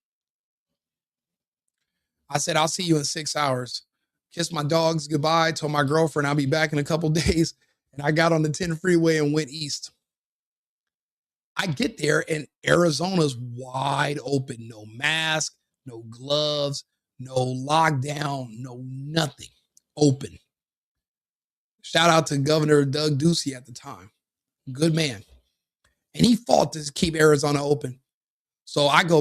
I said, I'll see you in 6 hours. Kissed my dogs goodbye, told my girlfriend I'll be back in a couple days. And I got on the 10 freeway and went east. I get there and Arizona's wide open. No mask, no gloves, no lockdown, no nothing. Open. Shout out to Governor Doug Ducey at the time. Good man. And he fought to keep Arizona open. So I end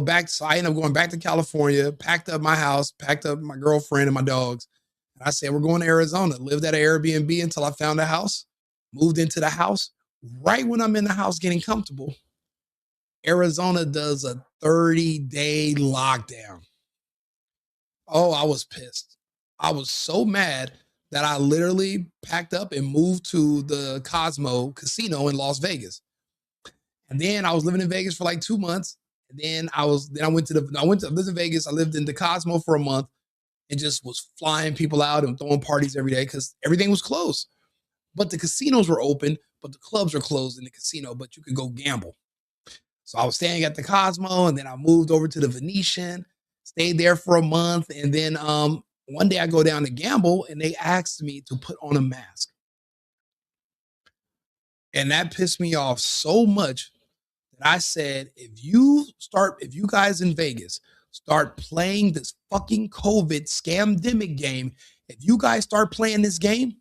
up going back to California, packed up my house, packed up my girlfriend and my dogs. And I said, we're going to Arizona. Lived at an Airbnb until I found a house, moved into the house, Right when I'm in the house getting comfortable, Arizona does a 30-day lockdown. Oh, I was pissed. I was so mad that I literally packed up and moved to the Cosmo Casino in Las Vegas. And then I was living in Vegas for like 2 months. And then I lived in Vegas. I lived in the Cosmo for a month and just was flying people out and throwing parties every day because everything was closed. But the casinos were open, but the clubs were closed in the casino, but you could go gamble. So I was staying at the Cosmo, and then I moved over to the Venetian, stayed there for a month, and then one day I go down to gamble, and they asked me to put on a mask. And that pissed me off so much that I said, if you guys in Vegas start playing this fucking COVID scamdemic game, if you guys start playing this game,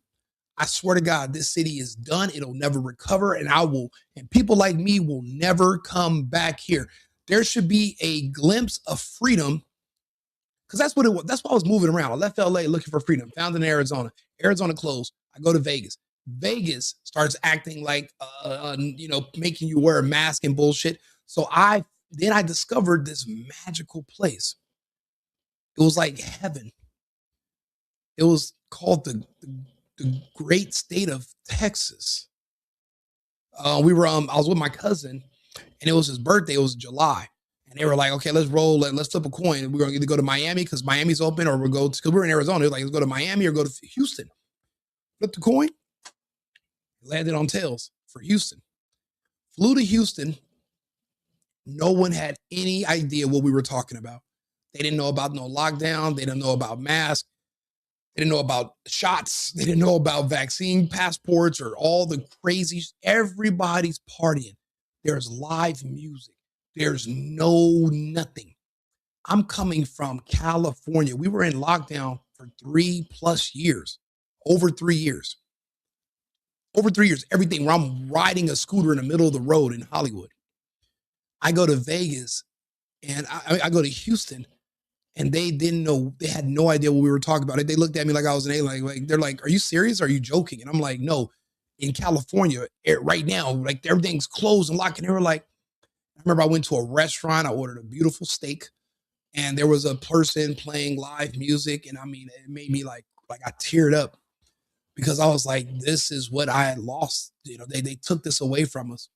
I swear to God, this city is done. It'll never recover. And people like me will never come back here. There should be a glimpse of freedom. Because that's what it was. That's why I was moving around. I left LA looking for freedom, found in Arizona. Arizona closed. I go to Vegas. Vegas starts acting like, making you wear a mask and bullshit. So I discovered this magical place. It was like heaven. It was called the great state of Texas. I was with my cousin, and it was his birthday. It was July, and they were like, "Okay, let's roll. Let's flip a coin. We're gonna either go to Miami because Miami's open, or we'll go because we're in Arizona. They're like, let's go to Miami or go to Houston. Flip the coin. Landed on tails for Houston. Flew to Houston. No one had any idea what we were talking about. They didn't know about no lockdown. They didn't know about masks. They didn't know about shots. They didn't know about vaccine passports or all the crazy. Everybody's partying. There's live music. There's nothing. I'm coming from California. We were in lockdown for 3+ years, over 3 years. Over 3 years, everything where I'm riding a scooter in the middle of the road in Hollywood. I go to Vegas and I go to Houston. And they didn't know, they had no idea what we were talking about. They looked at me like I was an alien. Like they're like, "Are you serious? Are you joking?" And I'm like, "No, in California right now, like everything's closed and locked." And they were like, I remember I went to a restaurant, I ordered a beautiful steak, and there was a person playing live music. And I mean, it made me like I teared up because I was like, this is what I had lost. They took this away from us.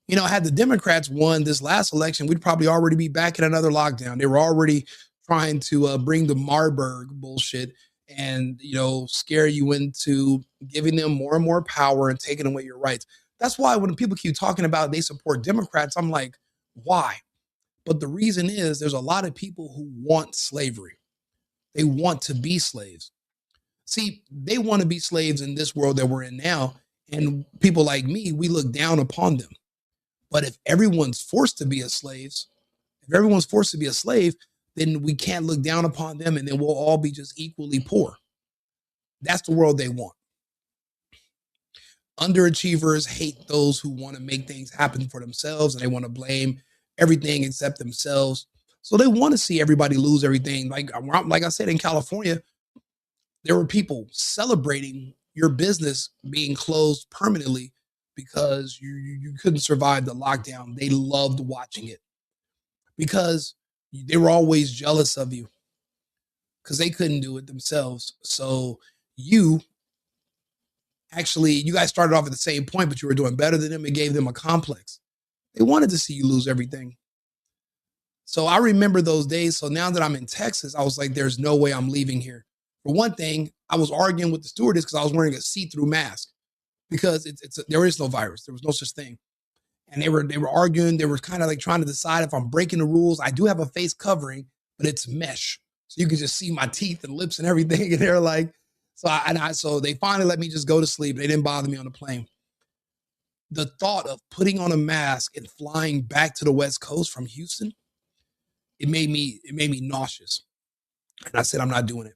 Had the Democrats won this last election, we'd probably already be back in another lockdown. They were already trying to bring the Marburg bullshit and, scare you into giving them more and more power and taking away your rights. That's why when people keep talking about they support Democrats, I'm like, why? But the reason is there's a lot of people who want slavery. They want to be slaves. See, they want to be slaves in this world that we're in now. And people like me, we look down upon them. But if everyone's forced to be a slave, then we can't look down upon them, and then we'll all be just equally poor. That's the world they want. Underachievers hate those who want to make things happen for themselves, and they want to blame everything except themselves. So they want to see everybody lose everything. Like I said, in California, there were people celebrating your business being closed permanently because you couldn't survive the lockdown. They loved watching it because they were always jealous of you because they couldn't do it themselves. So you guys started off at the same point, but you were doing better than them. It gave them a complex. They wanted to see you lose everything. So I remember those days. So now that I'm in Texas, I was like, there's no way I'm leaving here. For one thing, I was arguing with the stewardess because I was wearing a see-through mask because there is no virus. There was no such thing. And they were arguing. They were kind of like trying to decide if I'm breaking the rules. I do have a face covering, but it's mesh. So you can just see my teeth and lips and everything. And they're like, so they finally let me just go to sleep. They didn't bother me on the plane. The thought of putting on a mask and flying back to the West Coast from Houston, it made me nauseous. And I said, I'm not doing it.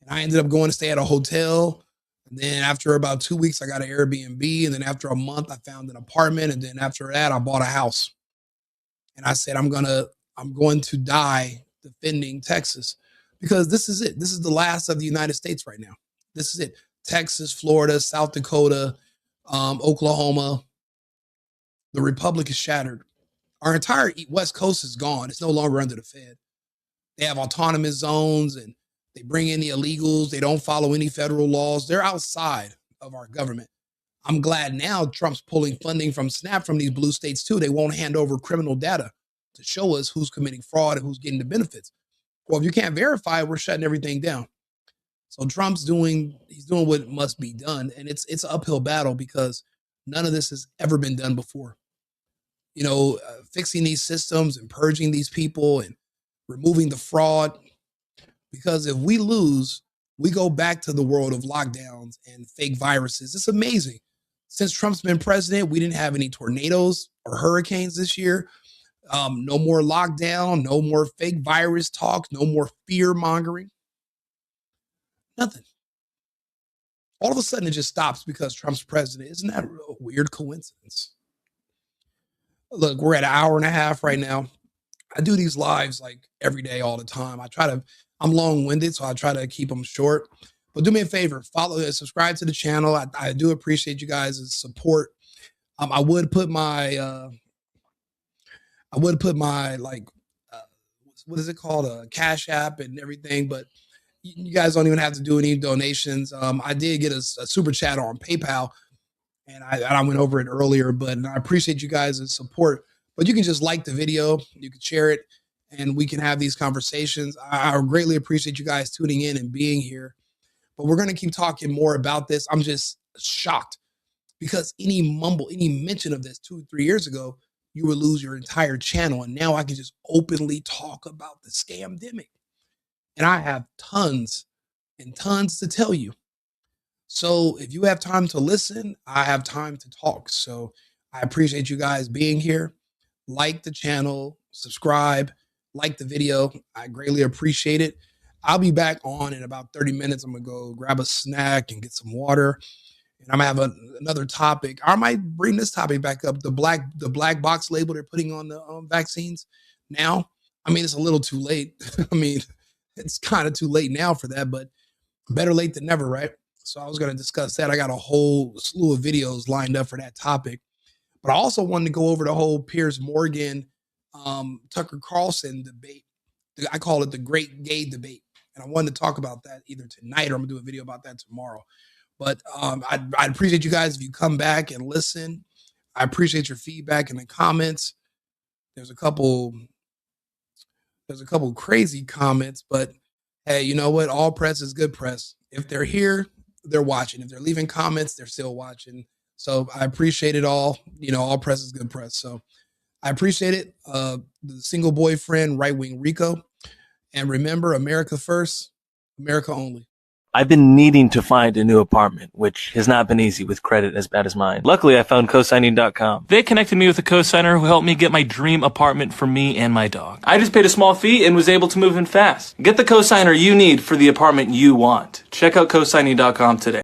And I ended up going to stay at a hotel. And then after about 2 weeks, I got an Airbnb. And then after a month, I found an apartment. And then after that, I bought a house. And I said, I'm going to die defending Texas because this is it. This is the last of the United States right now. This is it. Texas, Florida, South Dakota, Oklahoma. The republic is shattered. Our entire West Coast is gone. It's no longer under the Fed. They have autonomous zones and they bring in the illegals. They don't follow any federal laws. They're outside of our government. I'm glad now Trump's pulling funding from SNAP from these blue states too. They won't hand over criminal data to show us who's committing fraud and who's getting the benefits. Well, if you can't verify, we're shutting everything down. So Trump's doing what must be done. And it's an uphill battle because none of this has ever been done before. Fixing these systems and purging these people and removing the fraud. Because if we lose, we go back to the world of lockdowns and fake viruses. It's amazing. Since Trump's been president, we didn't have any tornadoes or hurricanes this year. No more lockdown, no more fake virus talk, no more fear mongering. Nothing. All of a sudden, it just stops because Trump's president. Isn't that a weird coincidence? Look, we're at an hour and a half right now. I do these lives like every day, all the time. I'm long-winded, so I try to keep them short. But do me a favor, follow and subscribe to the channel. I do appreciate you guys' support. I would put my what is it called? A Cash App and everything, but you guys don't even have to do any donations. I did get a super chat on PayPal, and I went over it earlier, but I appreciate you guys' support. But you can just like the video, you can share it, and we can have these conversations. I greatly appreciate you guys tuning in and being here. But we're going to keep talking more about this. I'm just shocked because any mention of this 2 or 3 years ago, you would lose your entire channel. And now I can just openly talk about the scamdemic. And I have tons and tons to tell you. So if you have time to listen, I have time to talk. So I appreciate you guys being here. Like the channel, subscribe, like the video. I greatly appreciate it. I'll be back on in about 30 minutes. I'm going to go grab a snack and get some water. And I'm going to have another topic. I might bring this topic back up. The black box label they're putting on the vaccines now. I mean, it's a little too late. I mean, it's kind of too late now for that, but better late than never, right? So I was going to discuss that. I got a whole slew of videos lined up for that topic. But I also wanted to go over the whole Piers Morgan, Tucker Carlson debate. I call it the great gay debate. And I wanted to talk about that either tonight or I'm going to do a video about that tomorrow. But I'd appreciate you guys if you come back and listen. I appreciate your feedback in the comments. There's a couple crazy comments, but hey, you know what? All press is good press. If they're here, they're watching. If they're leaving comments, they're still watching. So I appreciate it all. All press is good press. So I appreciate it. The single boyfriend, right-wing Rico. And remember, America first, America only. I've been needing to find a new apartment, which has not been easy with credit as bad as mine. Luckily, I found cosigning.com. They connected me with a cosigner who helped me get my dream apartment for me and my dog. I just paid a small fee and was able to move in fast. Get the cosigner you need for the apartment you want. Check out cosigning.com today.